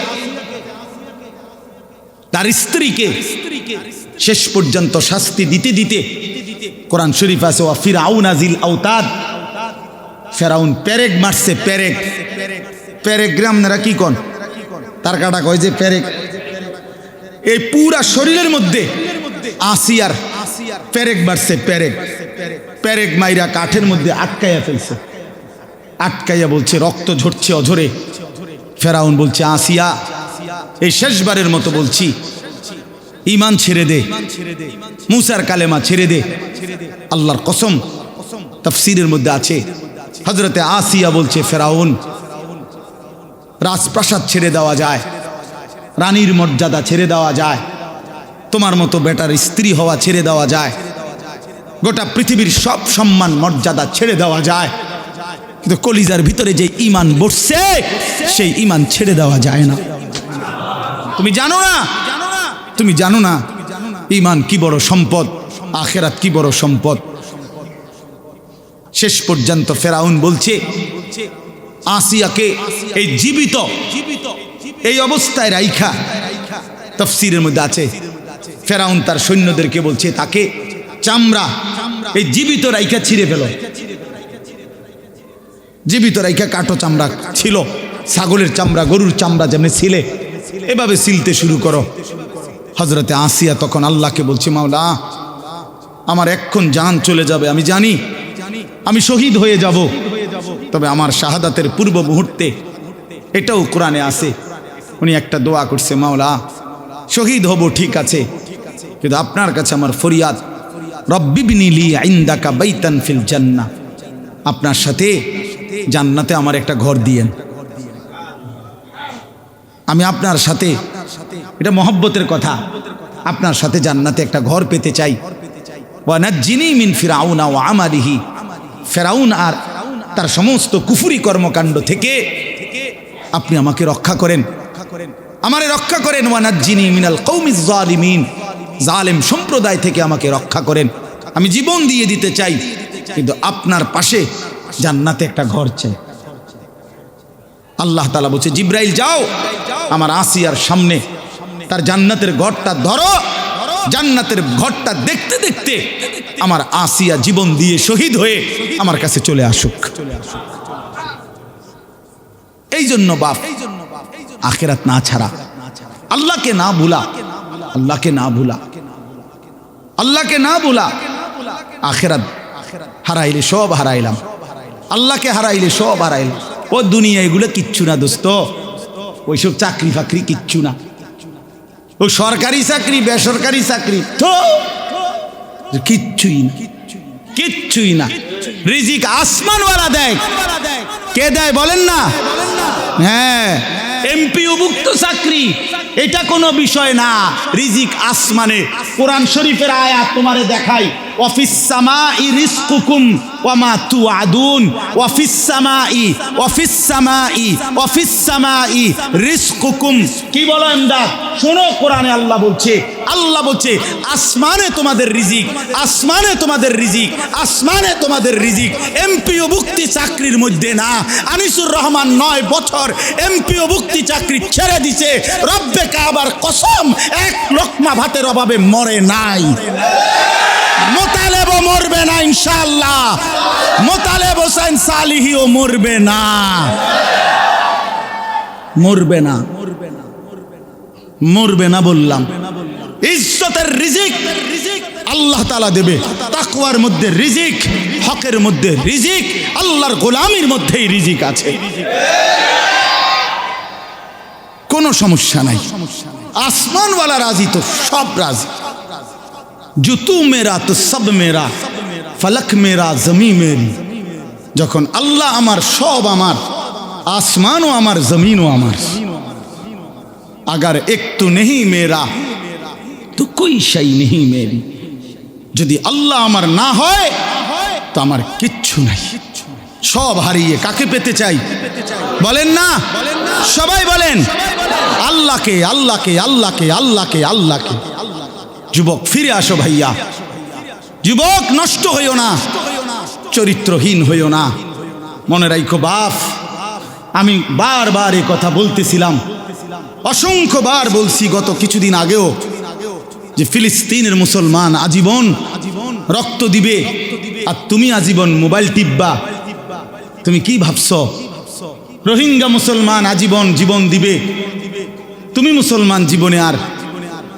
তার স্ত্রীকে শেষ পর্যন্ত শাস্তি দিতে দিতে, কোরআন শরীফ আছে ওয়া ফিরআউন জিল আওতাদ, ফেরাউন পেরেক মারছে, পেরেক গ্রাম নারা কি কোন তার কাটা কয় যে পেরেক, এই পুরা শরীরের মধ্যে আসিয়ার পেরেক মারছে, পেরেক মাইরা কাঠের মধ্যে আটকাইয়া ফেলছে। আটকাইয়া বলছে রক্ত ঝরছে অঝরে। ফেরাউন বলছে, আসিয়া, এই শেষবারের মতো বলছি, ঈমান ছেড়ে দে, মুসার কালেমা ছেড়ে দে। আল্লাহর কসম, তাফসীরের মধ্যে আছে, হযরতে আসিয়া বলছে, ফেরাউন, রাজপ্রাসাদ ছেড়ে দেওয়া যায়, রানীর মর্যাদা ছেড়ে দেওয়া যায়, তোমার মতো বেটার স্ত্রী হওয়া ছেড়ে দেওয়া যায়, গোটা পৃথিবীর সব সম্মান মর্যাদা ছেড়ে দেওয়া যায়, কিন্তু কলিজার ভিতরে যে ঈমান বসছে সেই ঈমান ছেড়ে দেওয়া যায় না। তুমি জানো না, তুমি জানো না ঈমান কি বড় সম্পদ, আখিরাত কি বড় সম্পদ। শেষ পর্যন্ত ফেরাউন বলছে আসিয়াকে এই জীবিত এই অবস্থায় রাইখা, তাফসীরের মধ্যে আছে, ফেরাউন তার সৈন্যদেরকে বলছে তাকে চামড়া এই জীবিত রাইখা ছিঁড়ে ফেলো, জীবিত রাইখা কাটো চামড়া ছিল, ছাগলের চামড়া, গরুর চামড়া যেমনি ছিলে এভাবে সিলতে শুরু করো। হযরতে আসিয়া তখন আল্লাহকে বলছে, মাওলা, আমার এক্ষণ জান চলে যাবে, আমি জানি আমি শহীদ হয়ে যাব, তবে আমার শাহাদাতের পূর্ব মুহূর্তে, এটাও কোরআনে আছে, উনি একটা দোয়া করছে, মাওলা শহীদ হব ঠিক আছে, কিন্তু আপনার কাছে আমার ফরিয়াদ, রব্বিবনি লি ইনদাকা বাইতান ফিল জান্নাহ, আপনার সাথে জান্নাতে আমার একটা ঘর দিয়েন, আমি আপনার সাথে, এটা মহব্বতের কথা, আপনার সাথে জান্নাতে একটা ঘর পেতে চাই। ওয়া নাজ্জিনি মিন ফিরআউনা ওয়া আমালিহি, ফেরাউন আর তার সমস্ত কুফরি কর্মকাণ্ড থেকে আপনি আমাকে রক্ষা করেন, আমারে রক্ষা করেন। ওয়া নাজ্জিনি মিনাল কওমিজ জালিমিন, জালেম সম্প্রদায় থেকে আমাকে রক্ষা করেন। আমি জীবন দিয়ে দিতে চাই, কিন্তু আপনার পাশে জান্নাতে একটা ঘর চাই। আল্লাহ তাআলা বলছে, জিব্রাইল যাও আমার আসিয়ার সামনে তার জান্নাতের ঘরটা ধরো, জান্নাতের ঘরটা দেখতে দেখতে আমার আসিয়া জীবন দিয়ে শহীদ হয়ে আমার কাছে চলে আসুক। এই জন্য বাপ, আখিরাত না ছাড়া, আল্লাহকে না ভুলা, আল্লাহকে না ভুলা, আল্লাহকে না ভুলা, আখিরাত হারাইলে সব হারাইলাম। আল্লাহকে হারাইলে সব হারাইলে। ও দুনিয়া এগুলো কিচ্ছু না দোস্ত, ওইসব চাকরি ফাকরি কিচ্ছু না। ও সরকারি চাকরি বেসরকারি চাকরি তো কিচ্ছুই না, কিচ্ছুই না। রিজিক আসমানওয়ালা দেয়। কে দেয় বলেন না? হ্যাঁ, এমপিওভুক্ত চাকরি এটা কোনো বিষয় না, রিজিক আসমানে। কোরআন শরীফের আয়াত তোমারে দেখাই, ওয়াফিস সামাই রিজকুকুম ওয়া মা তুআদুন, ওয়াফিস সামাই ওয়াফিস সামাই ওয়াফিস সামাই রিজকুকুম। কি বলো এমদাদ? শোনো, কোরআনে আল্লাহ বলছে, আল্লাহ বলছে আসমানে তোমাদের রিজিক, আসমানে তোমাদের রিজিক, আসমানে তোমাদের রিজিক। এমপিওভুক্তি চাকরির মধ্যে না। আনিসুর রহমান 9 বছর এমপিওভুক্তি চাকরি ছেড়ে দিছে। রব্বে কাবার কসম, এক লোকমা ভাতের অভাবে মরে নাই। মোতালেবও মরবে না ইনশাআল্লাহ, মোতালেব হোসেন সালিহিও মরবে না, মরবে না, মরবে না বললাম। ইজ্জতের রিজিক আল্লাহ তাআলা দেবে। তাকওয়ার মধ্যে রিজিক, হকের মধ্যে রিজিক, আল্লাহর গোলামির মধ্যেই রিজিক আছে, কোনো সমস্যা নাই। আসমানওয়ালা রাজি তো সব রাজি। जो तू मेरा तो सब मेरा, फलक मेरा जमी मेरी। যখন আল্লাহ আমার, সব আমার, আসমানও আমার, জমিনও আমার। अगर एक तू नहीं मेरा तो कोई शई नहीं मेरी। যদি আল্লাহ আমার না হয় তো আমার কিচ্ছু নাই। সব হারিয়ে কাকে পেতে চাই বলেন না? সবাই বলেন আল্লাহকে, আল্লাহকে, আল্লাহকে, আল্লাহকে, আল্লাহকে। যুবক ফিরে আসো ভাইয়া, যুবক নষ্ট হইও না, চরিত্রহীন হইও না। মনে রাখো বাপ, আমি বারবার এই কথা বলতেছিলাম, অসংখ্যবার বলছি গত কিছুদিন আগেও, যে ফিলিস্তিনের মুসলমান আজীবন রক্ত দিবে আর তুমি আজীবন মোবাইল টিপবা। তুমি কি ভাবছো? রোহিঙ্গা মুসলমান আজীবন জীবন দিবে, তুমি মুসলমান জীবনে আর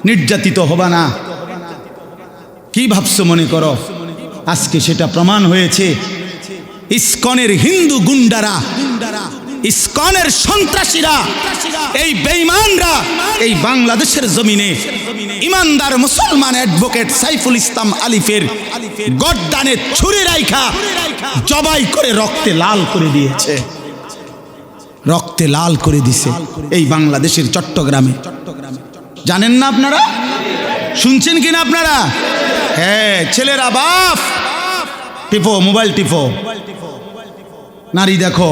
নির্যাতিত হবা না। কি ভাবছো মনে করো? আজকে সেটা প্রমাণ হয়েছে। ইসকনের হিন্দু গুন্ডারা, ইসকনের সন্ত্রাসীরা, এই বেঈমানরা এই বাংলাদেশের জমিনে ইমানদার মুসলমান অ্যাডভোকেট সাইফুল ইসলাম আলিফের গর্দানে ছুরি রাইখা জবাই করে রক্তে লাল করে দিয়েছে, রক্তে লাল করে দিছে এই বাংলাদেশের চট্টগ্রামে। জানেন না আপনারা? শুনছেন কিনা আপনারা? হ্যাঁ, ছেলেরা বাপ টিপো, মোবাইল টিপো, নারী দেখো,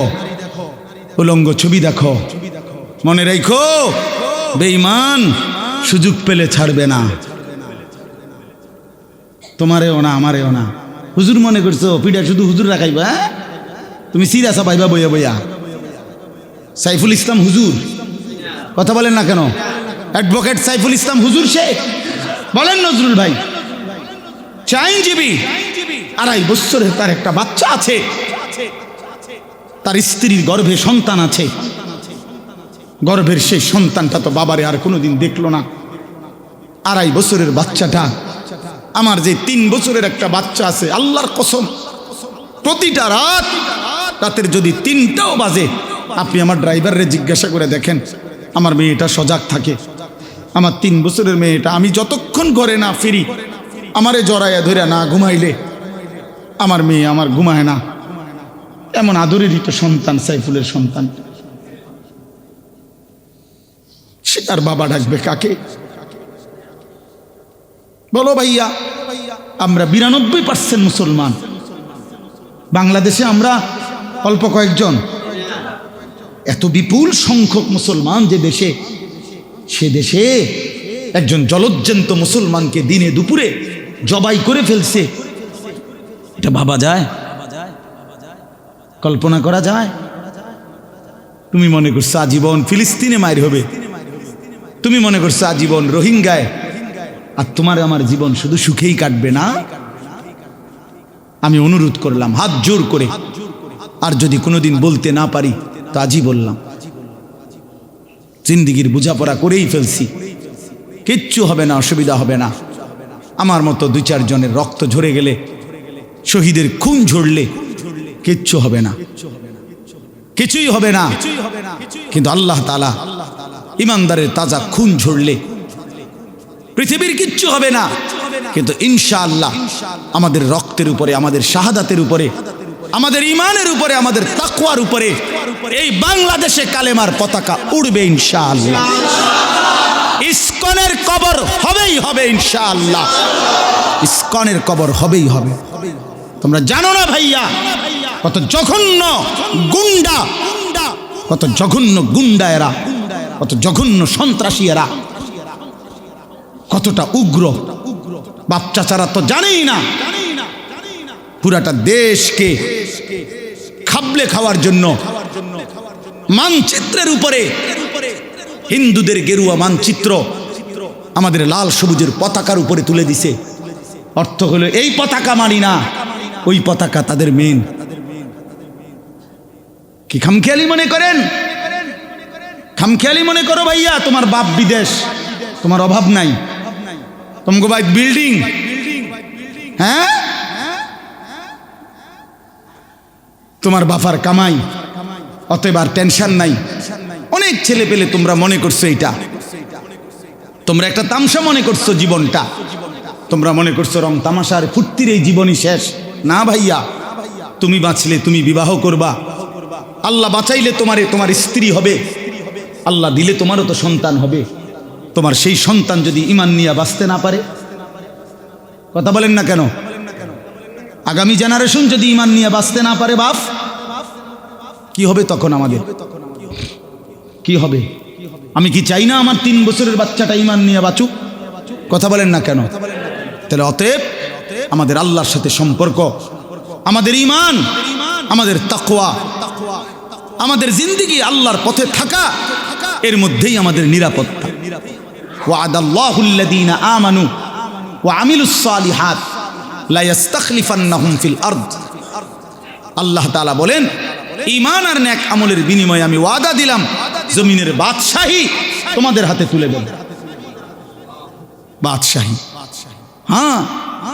উলঙ্গ ছবি দেখো। মনে রাখো, বেঈমান সুযোগ পেলে ছাড়বে না, তোমারেও না আমারেও না। হুজুর মনে করছো পিঠা শুধু হুজুর রাখাইবা? তুমি সিরাসা পাইবা বইয়া বইয়া। সাইফুল ইসলাম হুজুর, কথা বলেন না কেন? অ্যাডভোকেট সাইফুল ইসলাম হুজুর সে বলেন নজরুল ভাই, আইনজীবী, 2.5 বছরের তার একটা বাচ্চা আছে, তার স্ত্রীর গর্ভে সন্তান আছে। গর্ভের সেই সন্তানটা তো বাবারে আর কোনোদিন দেখলো না। 2.5 বছরের বাচ্চাটা, আমার যে 3 বছরের একটা বাচ্চা আছে, আল্লাহর কসম প্রতিটা রাতের যদি 3টাও বাজে, আপনি আমার ড্রাইভাররে জিজ্ঞাসা করে দেখেন, আমার মেয়েটা সজাগ থাকে। আমার 3 বছরের মেয়েটা, আমি যতক্ষণ ঘরে না ফিরি, আমারে জড়াইয়া ধরে না ঘুমাইলে আমার মেয়ে আমার ঘুমায় না। এমন আদরেরই তো সন্তান সাইফুলের সন্তান। সে তার বাবা ডাকবে কাকে? বলো ভাইয়া। আমরা 92% মুসলমান বাংলাদেশে, আমরা অল্প কয়েকজন। এত বিপুল সংখ্যক মুসলমান যে দেশে, সে দেশে একজন জলজ্জন্ত মুসলমানকে দিনে দুপুরে জবাই করে ফেলছে। এটা ভাবা যায়? কল্পনা করা যায়? তুমি মনে করছো আজীবন ফিলিস্তিনে মায়ের হবে, তুমি মনে করছো আজীবন রোহিঙ্গায়, আর তোমার আমার জীবন শুধু সুখেই কাটবে না। আমি অনুরোধ করলাম হাত জোর করে, আর যদি কোনোদিন বলতে না পারি তো আজই বললাম, জিন্দিগির বোঝাপড়া করেই ফেলছি, কিচ্ছু হবে না, অসুবিধা হবে না। আমার মতো 2-4 জনের রক্ত ঝরে গেলে, শহীদের খুন ঝরলে কিচ্ছু হবে না, কিছুই হবে না। কিন্তু আল্লাহ তাআলা ইমানদারের তাজা খুন ঝরলে পৃথিবীর কিচ্ছু হবে না। কিন্তু ইনশাআল্লাহ আমাদের রক্তের উপরে, আমাদের শাহাদাতের উপরে, আমাদের ঈমানের উপরে, আমাদের তাকওয়ার উপরে এই বাংলাদেশে কালেমার পতাকা উড়বে ইনশাআল্লাহ। ইসকনের কবর হবেই হবে ইনশাআল্লাহ, ইসকনের কবর হবেই হবে। তোমরা জানো না ভাইয়া, কত জঘন্য গুন্ডা, কত জঘন্য গুন্ডা এরা, কত জঘন্য সন্ত্রাসী এরা, কতটা উগ্র। বাপ চাচারা তো জানেই না, পুরাটা দেশকে খাবলে খাওয়ার জন্য মানচিত্রের উপরে হিন্দুদের গেরুয়া মানচিত্র আমাদের লাল সবুজের পতাকার উপরে তুলে দিছে। অর্থ হলো এই পতাকা মানি না, ওই পতাকা তাদের মেন। কি খামখেয়ালি মনে করেন? খামখেয়ালি মনে করো ভাইয়া, তোমার বাপ বিদেশ, তোমার অভাব নাই, তোমাকে ভাই বিল্ডিং, হ্যাঁ, তোমার বাপার কামাই, অতএব আর টেনশন নাই। অনেক ছেলে পেলে তোমরা মনে করছো এইটা, তোমরা একটা তামসা মনে করছো জীবনটা, তোমরা মনে করছো রং তামাশার ফুর্তির এই জীবনই শেষ। না ভাইয়া, তুমি বাঁচলে তুমি বিবাহ করবা, আল্লাহ বাঁচাইলে তোমার স্ত্রী হবে, আল্লাহ দিলে তোমারও তো সন্তান হবে। তোমার সেই সন্তান যদি ঈমান নিয়ে বাঁচতে না পারে, কথা বলেন না কেন? আগামী জেনারেশন যদি ঈমান নিয়ে বাঁচতে না পারে বাপ, কি হবে তখন? আমাদের কি হবে? আমি কি চাই না আমার 3 বছরের বাচ্চাটা ঈমান নিয়ে বাঁচুক? কথা বলেন না কেন? তাহলে অতএব আমাদের আল্লাহর সাথে সম্পর্ক, আমাদের ঈমান, আমাদের তাকওয়া, আমাদের জিন্দেগি আল্লাহর পথে থাকা, এর মধ্যেই আমাদের নিরাপত্তা। ওয়াদাল্লাহুল্লাযীনা আমানু ওয়া আমিলুস সালিহাত লা ইস্তাখলিফান্নাহুম ফিল আরদ। আল্লাহ তাআলা বলেন, ঈমান আর নেক আমলের বিনিময়ে আমি ওয়াদা দিলাম জমিনের বাদশাহী তোমাদের হাতে তুলে দেব। বাদশাহী, হ্যাঁ,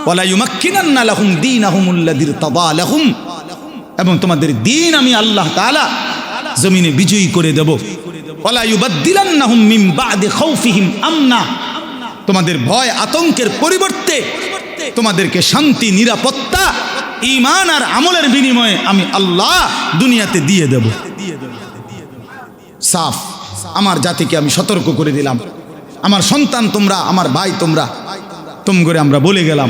ওয়ালা ইউমাক্কিনান্না লাহুম দীনাহুমুল্লাযী ইরতাদা লাহুম, এবং তোমাদের দ্বীন আমি আল্লাহ তাআলা জমিনে বিজয়ী করে দেব। ওয়ালা ইউবাদদিলান্নাহুম মিন বা'দি খাউফিহিম আমনা, তোমাদের ভয় আতঙ্কের পরিবর্তে তোমাদেরকে শান্তি, নিরাপত্তা, ঈমান আর আমলের বিনিময়ে আমি আল্লাহ দুনিয়াতে দিয়ে দেব। সাফ আমার জাতিকে আমি সতর্ক করে দিলাম, আমার সন্তান তোমরা, আমার ভাই তোমরা, তুম করে আমরা বলে গেলাম,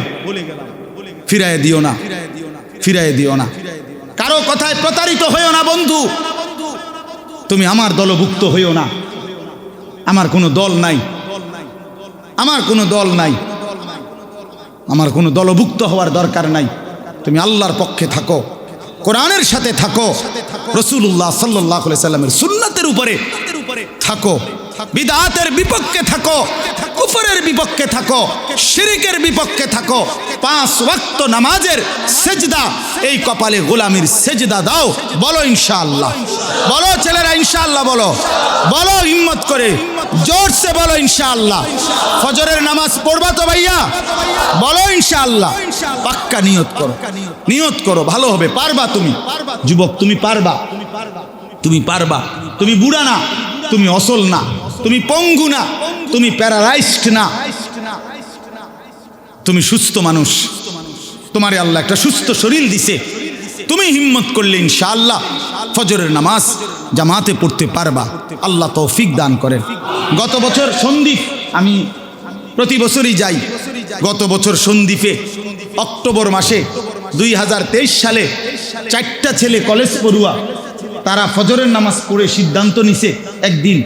ফিরায় দিও না, ফিরায় দিও না। কারো কথায় প্রতারিত হইও না বন্ধু। তুমি আমার দলভুক্ত হইও না। আমার কোনো দল নাই, আমার কোনো দল নাই, আমার কোনো দলভুক্ত হওয়ার দরকার নাই। তুমি আল্লাহর পক্ষে থাকো, কোরআনের সাথে থাকো, রাসূলুল্লাহ সাল্লাল্লাহু আলাইহি সাল্লামের সুন্নাতের উপরে থাকো, বিদআতের বিপক্ষে থাকো, কুফরের বিপক্ষে থাকো, শিরকের বিপক্ষে থাকো। 5 ওয়াক্ত নামাজের সেজদা, এই কপালে গোলামির সেজদা দাও। বলো ইনশাআল্লাহ, বলো ছেলেরা ইনশাআল্লাহ, বলো, বলো হিম্মত করে, জোরসে বলো ইনশাআল্লাহ। ফজরের নামাজ পড়বা তো ভাইয়া? বলো ইনশাআল্লাহ। পাক্কা নিয়ত করো, নিয়ত করো, ভালো হবে, পারবা তুমি। যুবক তুমি পারবা, তুমি পারবা। তুমি বুড়া না, তুমি অসল না, তুমি পঙ্গু না, তুমি প্যারালাইজড না, তুমি সুস্থ মানুষ। তোমারে আল্লাহ একটা সুস্থ শরীর দিছে। তুমি হিম্মত করলে ইনশাআল্লাহ ফজরের নামাজ জামাতে পড়তে পারবা। আল্লাহ তৌফিক দান করেন। গত বছর সন্দ্বীপ, আমি প্রতি বছরই যাই। গত বছর সন্দ্বীপে অক্টোবর মাসে 2023 সালে 4টা ছেলে কলেজ পড়ুয়া, তারা ফজরের নামাজ পড়ে সিদ্ধান্ত নিছে একদিন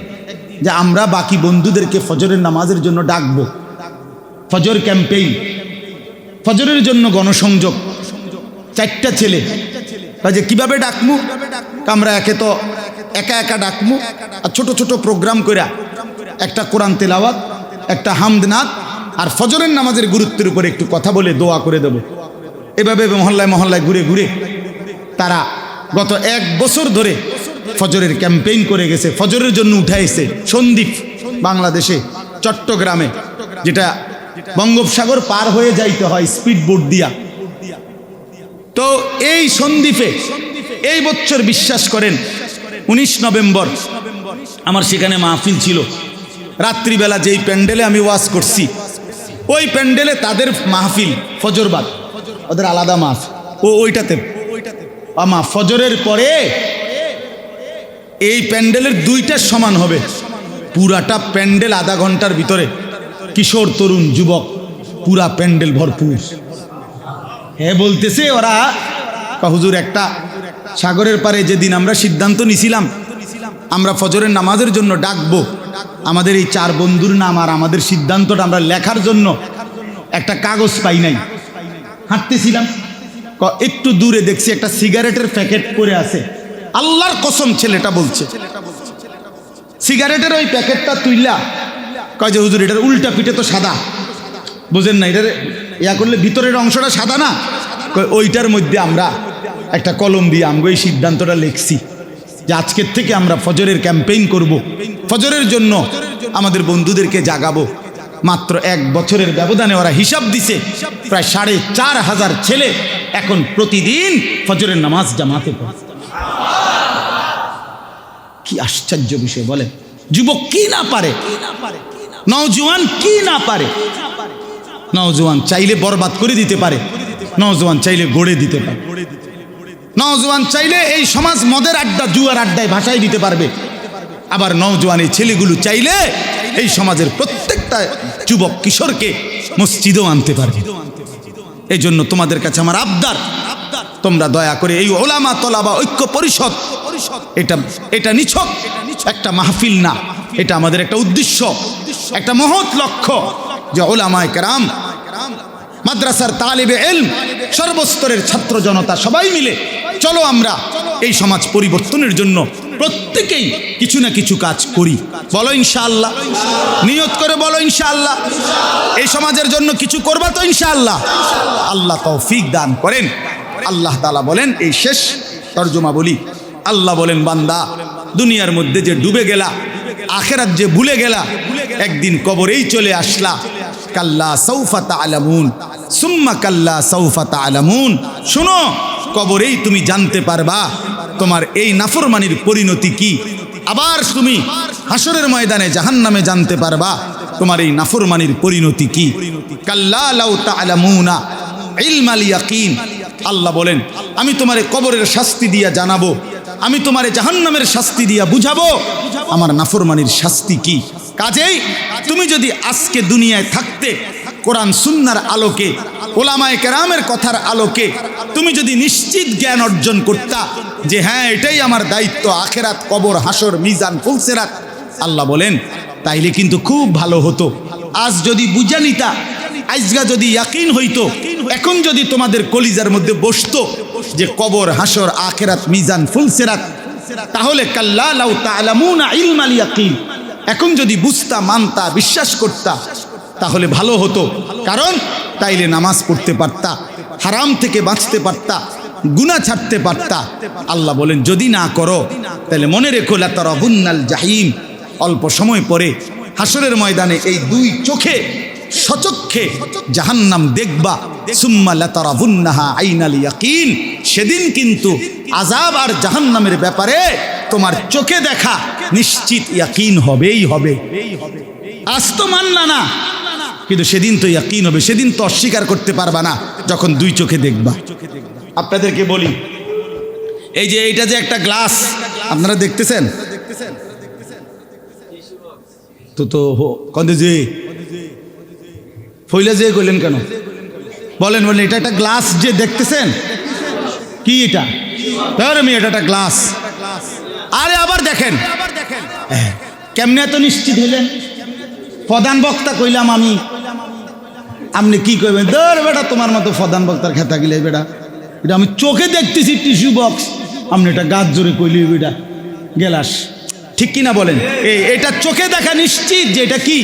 যে আমরা বাকি বন্ধুদেরকে ফজরের নামাজের জন্য ডাকবো। ফজর ক্যাম্পেইন, ফজরের জন্য গণসংযোগ। 4টা ছেলে যে কিভাবে ডাকমু, আমরা একে তো একা একা ডাকমু, আর ছোট ছোট প্রোগ্রাম করে একটা কোরআন তেলাওয়াত, একটা হামদনাথ, আর ফজরের নামাজের গুরুত্বের উপরে একটু কথা বলে দোয়া করে দেব। এভাবে মহল্লায় মহল্লায় ঘুরে ঘুরে তারা গত 1 বছর ধরে ফজরের ক্যাম্পেইন করে গেছে। ফজরের জন্য উঠাইছে সন্দ্বীপ, বাংলাদেশে চট্টগ্রামে, যেটা বঙ্গোপসাগর পার হয়ে যাইতে হয় স্পিড বোট দিয়া। তো এই সন্দ্বীপে এই বছর বিশ্বাস করেন 19 নভেম্বর আমার সেখানে মাহফিল ছিল। রাত্রিবেলা যেই প্যান্ডেলে আমি ওয়াজ করছি ওই প্যান্ডেলে তাদের মাহফিল ফজরবাদ, ওদের আলাদা মাহফিল, ওইটাতে ফজরের পরে এই প্যান্ডেলের দুইটার সমান হবে। পুরাটা প্যান্ডেল আধা ঘন্টার ভিতরে কিশোর তরুণ যুবক, পুরা প্যান্ডেল ভরপুর। হ্যাঁ বলতেছে ওরা, হুজুর একটা সাগরের পারে যেদিন আমরা সিদ্ধান্ত নিছিলাম আমরা ফজরের নামাজের জন্য ডাকবো, আমাদের এই 4 বন্ধুর নাম আর আমাদের সিদ্ধান্তটা আমরা লেখার জন্য একটা কাগজ পাই নাই। হাঁটতেছিলাম, একটু দূরে দেখছি একটা সিগারেটের প্যাকেট পড়ে আছে। আল্লাহর কসম ছেলেটা বলছে, সিগারেটের ওই প্যাকেটটা তুইলা কয় যে হুজুর এটার উল্টা পিঠে তো সাদা, বুঝেন না, এটার ইয়া করলে ভিতরের অংশটা সাদা না, ওইটার মধ্যে আমরা একটা কলম দিয়ে আমগো এই সিদ্ধান্তটা লিখছি যে আজকের থেকে আমরা ফজরের ক্যাম্পেইন করব, ফজরের জন্য আমাদের বন্ধুদেরকে জাগাবো। মাত্র 1 বছরের ব্যবধানে ওরা হিসাব দিছে প্রায় 4,500 ছেলে এখন প্রতিদিন ফজরের নামাজ জামাতে পড়ে। কি আশ্চর্য বিষয় বলেন। যুবক কি না পারে, নওজোয়ান কি না পারে। নওজোয়ান চাইলে বরবাদ করে দিতে পারে, নওজোয়ান চাইলে গড়ে দিতে পারে, নওজোয়ান চাইলে এই সমাজ মদের আড্ডা জুয়ার আড্ডায় ভাসাই দিতে পারবে। আবার নওজোয়ান এই ছেলেগুলো চাইলে এই সমাজের প্রত্যেকটা যুবক কিশোরকে মসজিদেও আনতে পারবে। এই জন্য তোমাদের কাছে আমার আবদার, তোমরা দয়া করে এই ওলামা তলাবা ঐক্য পরিষদ, এটা নিছক একটা মাহফিল না, এটা আমাদের একটা উদ্দেশ্য, একটা মহৎ লক্ষ্য যে ওলামায়ে কেরাম, মাদ্রাসার তালিবে ইলম, সর্বস্তরের ছাত্র জনতা সবাই মিলে চলো আমরা এই সমাজ পরিবর্তনের জন্য প্রত্যেকেই কিছু না কিছু কাজ করি। বলো ইনশাআল্লাহ, নিয়ত করে বলো ইনশাআল্লাহ। এই সমাজের জন্য কিছু করবা তো ইনশাআল্লাহ। আল্লাহ তৌফিক দান করেন। আল্লাহ তাআলা বলেন, এই শেষ তরজমা বলি, আল্লাহ বলেন বান্দা দুনিয়ার মধ্যে যে ডুবে গেলা, আখিরাত যে ভুলে গেলা, একদিন কবরেই চলে আসলা। কাল্লা সাউফা তা'লামুন সুম্মা কাল্লা সাউফা তা'লামুন, শোনো কবরেই তুমি জানতে পারবা তোমার এই নাফরমানির পরিণতি কি। আবার তুমি হাসরের ময়দানে জাহান্নামে জানতে পারবা তোমার এই নাফরমানির পরিণতি কি। কাল্লা লাউ তা'লামুনা ইলমাল ইয়াকিন, আল্লাহ বলেন আমি তোমারে কবরের শাস্তি দিয়া জানাবো, আমি তোমারে জাহান্নামের শাস্তি দিয়া বুঝাবো আমার নাফরমানির শাস্তি কি। কাজেই তুমি যদি আজকে দুনিয়ায় থাকতে কোরআন সুন্নাহর আলোকে, ওলামায়ে কেরামের কথার আলোকে তুমি যদি নিশ্চিত জ্ঞান অর্জন করতা যে হ্যাঁ এটাই আমার দায়িত্ব, আখিরাত, কবর, হাসর, মিজান, ফুলসিরাত, আল্লাহ বলেন তাইলে কিন্তু খুব ভালো হতো। আজ যদি বুঝা নিতা, আজগা যদি ইয়াকিন হইতো, এখন যদি তোমাদের কলিজার মধ্যে বসতো যে কবর, হাসর, আখিরাত, মিজান, ফুলসিরাত, তাহলে কাল্লা লাউ তা'লামুনা ইলমাল ইয়াকিন, এখন যদি বুঝতা, মানতা, বিশ্বাস করতা তাহলে ভালো হতো। কারণ তাইলে নামাজ পড়তে পারতা, হারাম থেকে বাঁচতে পারতা, গুনাহ ছাড়তে পারতা। আল্লাহ বলেন যদি না করো তাহলে মনে রেখো লাতারাবুন্নাল জাহিম, অল্প সময় পরে হাসরের ময়দানে এই 2 চোখে সচক্ষে জাহান্নাম দেখবা। সুম্মা লাতারাবুন্নাহা আইনাল ইয়াকিন, সেদিন কিন্তু আযাব আর জাহান্নামের ব্যাপারে তোমার চোখে দেখা নিশ্চিত ইয়াকিন হবেই হবে। আজ তো মানলা না, কিন্তু সেদিন তো ইয়াকিন হবে, সেদিন তো অস্বীকার করতে পারবা না যখন 2 চোখে দেখবা। আপনাদেরকে বলি, এই যে এইটা যে একটা গ্লাস আপনারা দেখতেছেন তো তো কন্দে যে ফইলা যে কইলেন কেন বলেন, বলেন এটা একটা গ্লাস যে দেখতেছেন, কি এটা? আমি এটা একটা গ্লাস। আরে আবার দেখেন কেমনে এত নিশ্চিত হইলেন? প্রধান বক্তা কইলাম আমি, আপনি কি কইবেন? ধর বেটা তোমার মতো প্রধান বক্তার খেতা গেলে বেটা, এটা আমি চোখে দেখতেছি টিস্যু বক্স, আপনি এটা গাছ জোরে কইলি বেটা গেলাস, ঠিক কিনা বলেন? এটা চোখে দেখা নিশ্চিত যে এটা কি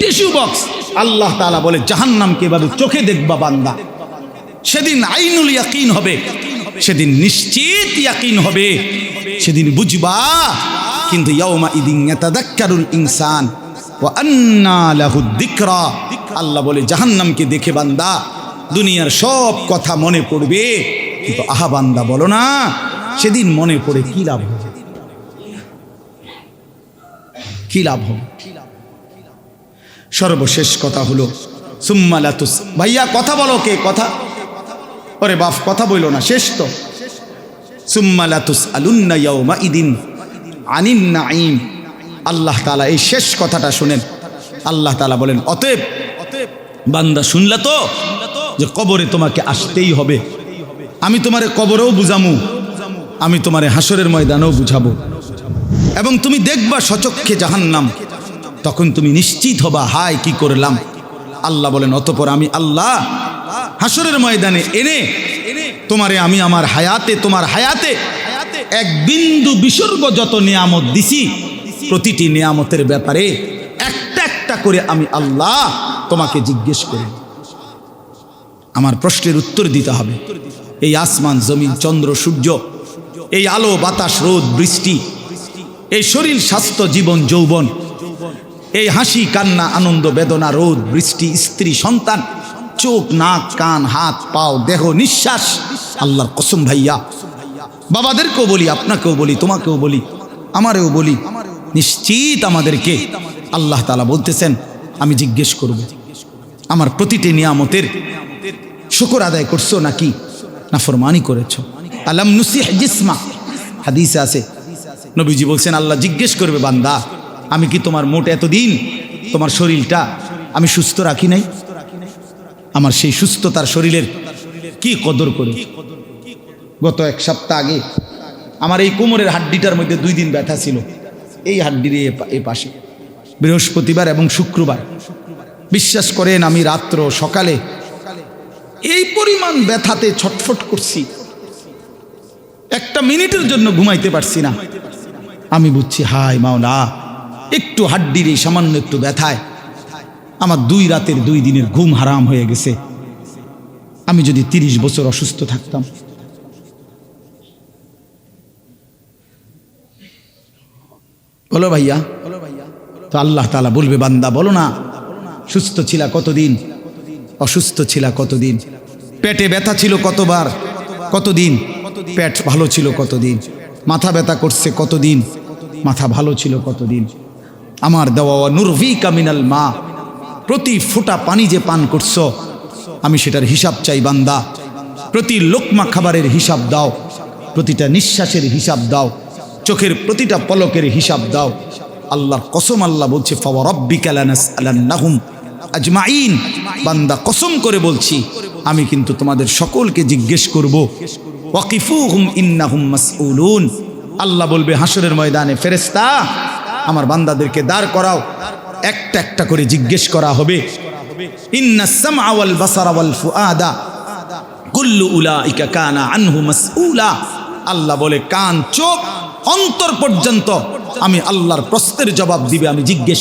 টিস্যু বক্স। আল্লাহ তাআলা বলে জাহান্নামকে এভাবে চোখে দেখবা বান্দা, সেদিন আইনুল ইয়াকিন হবে, সেদিন নিশ্চিত ইয়াকিন হবে, সেদিন বুঝবা। কিন্তু ইয়াউমা ইদিন ইয়াতাযাক্কারুল ইনসান ওয়া আন্না লাহু যিকরা, আল্লাহ বলে জাহান্নামকে দেখে বান্দা দুনিয়ার সব কথা মনে পড়বে, কিন্তু আহা বান্দা বলো না সেদিন মনে পড়ে কি লাভ হবে, কি লাভ হবে। সর্বশেষ কথা হলো সুম্মা লাতুস, ভাইয়া কথা বলো, কে কথা, ওরে বাপ কথা বইলো না, শেষ তো। সুম্মা লাতুসআলুন্না ইয়াওমা ইদিন আনিন নাঈম। আল্লাহ তাআলা এই শেষ কথাটা শুনেন, আল্লাহ তাআলা বলেন অতএব বান্দা শুনলা তো যে কবরে তোমাকে আসতেই হবে, আমি তোমারে কবরেও বুঝামু, আমি তোমারে হাসরের ময়দানেও বুঝাবো, এবং তুমি দেখবা সচক্ষে জাহান্নাম, তখন তুমি নিশ্চিত হবা হায় কি করলাম। আল্লাহ বলেন অতঃপর আমি আল্লাহ হাসরের ময়দানে এনে তোমারে আমি আমার হায়াতে, তোমার হায়াতে এক বিন্দু বিসর্গ যত নিয়ামত দিছি, প্রতিটি নিয়ামতের ব্যাপারে একটা একটা করে আমি আল্লাহ তোমাকে জিজ্ঞেস করি। আমার প্রশ্নের উত্তর দিতে হবে। এই আসমান জমিন চন্দ্র সূর্য, এই আলো বাতাস রোদ বৃষ্টি, এই শরীর স্বাস্থ্য জীবন যৌবন, এই হাসি কান্না আনন্দ বেদনা রোদ বৃষ্টি স্ত্রী সন্তান, চোখ নাক কান হাত পাও দেহ নিঃশ্বাস, আল্লাহর কসম ভাইয়া, বাবাদেরকেও বলি, আপনাকেও বলি, তোমাকেও বলি, আমারেও বলি, নিশ্চিত আমাদেরকে আল্লাহ তাআলা বলতেছেন আমি জিজ্ঞেস করব আমার প্রতিটি নিয়ামতের শুকর আদায় করছো নাকি নাফরমানি করেছো। আলাম নুসিহ জিসমা, হাদিসে আছে নবীজি বলছেন আল্লাহ জিজ্ঞেস করবে বান্দা আমি কি তোমার মোট এতদিন তোমার শরীরটা আমি সুস্থ রাখি নাই, আমার সেই সুস্থতার শরীরের কি কদর করি। গত এক সপ্তাহ আগে আমার এই কোমরের হাড্ডিটার মধ্যে 2 দিন ব্যথা ছিল, এই হাড্ডির এই পাশে, বৃহস্পতিবার এবং শুক্রবার। বিশ্বাস করেন আমি রাত্র সকালে এই পরিমাণ ব্যথাতে ছটফট করছি, একটা মিনিটের জন্য ঘুমাইতে পারছি না। আমি বুঝছি হায় মাওলা, একটু হাড্ডির এই সামান্য একটু ব্যথায় আমার 2 রাতের 2 দিনের ঘুম হারাম হয়ে গেছে। আমি যদি 30 বছর অসুস্থ থাকতাম, বলো ভাইয়া, তো আল্লাহ তাআলা বলবে বান্দা বলো না সুস্থ ছিলা কতদিন, অসুস্থ ছিলা কতদিন, পেটে ব্যথা ছিল কতবার, কতদিন পেট ভালো ছিল, কতদিন মাথা ব্যথা করছে, কতদিন মাথা ভালো ছিল, কতদিন আমার দেওয়া নুরভিকা মিনাল মা, প্রতি ফোঁটা পানি যে পান করছো আমি সেটার হিসাব চাই বান্দা, প্রতি লোকমা খাবারের হিসাব দাও, প্রতিটা নিঃশ্বাসের হিসাব দাও, চোখের প্রতিটা পলকের হিসাব দাও। আল্লাহর কসম আল্লাহ বলছে ফাওয়ারাব্বিকা লানাসআলান্নাহুম আজমাইন, বান্দা কসম করে বলছি আমি কিন্তু তোমাদের সকলকে জিজ্ঞেস করব। ওয়াকিফুহুম ইন্নাহুম মাসউলুন, আল্লাহ বলবে হাসরের ময়দানে ফেরেশতা আমার বান্দাদেরকে দাঁড় করাও, একটা একটা করে জিজ্ঞেস করা হবে। ইন্নাস সামআ ওয়াল বাসারা ওয়াল ফুআদা কুল্লু উলাইকা কানা আনহু মাসউলা, আল্লাহ বলে কান চোখ অন্তর পর্যন্ত আমি আল্লাহর প্রশ্নের জবাব দিবে, আমি জিজ্ঞেস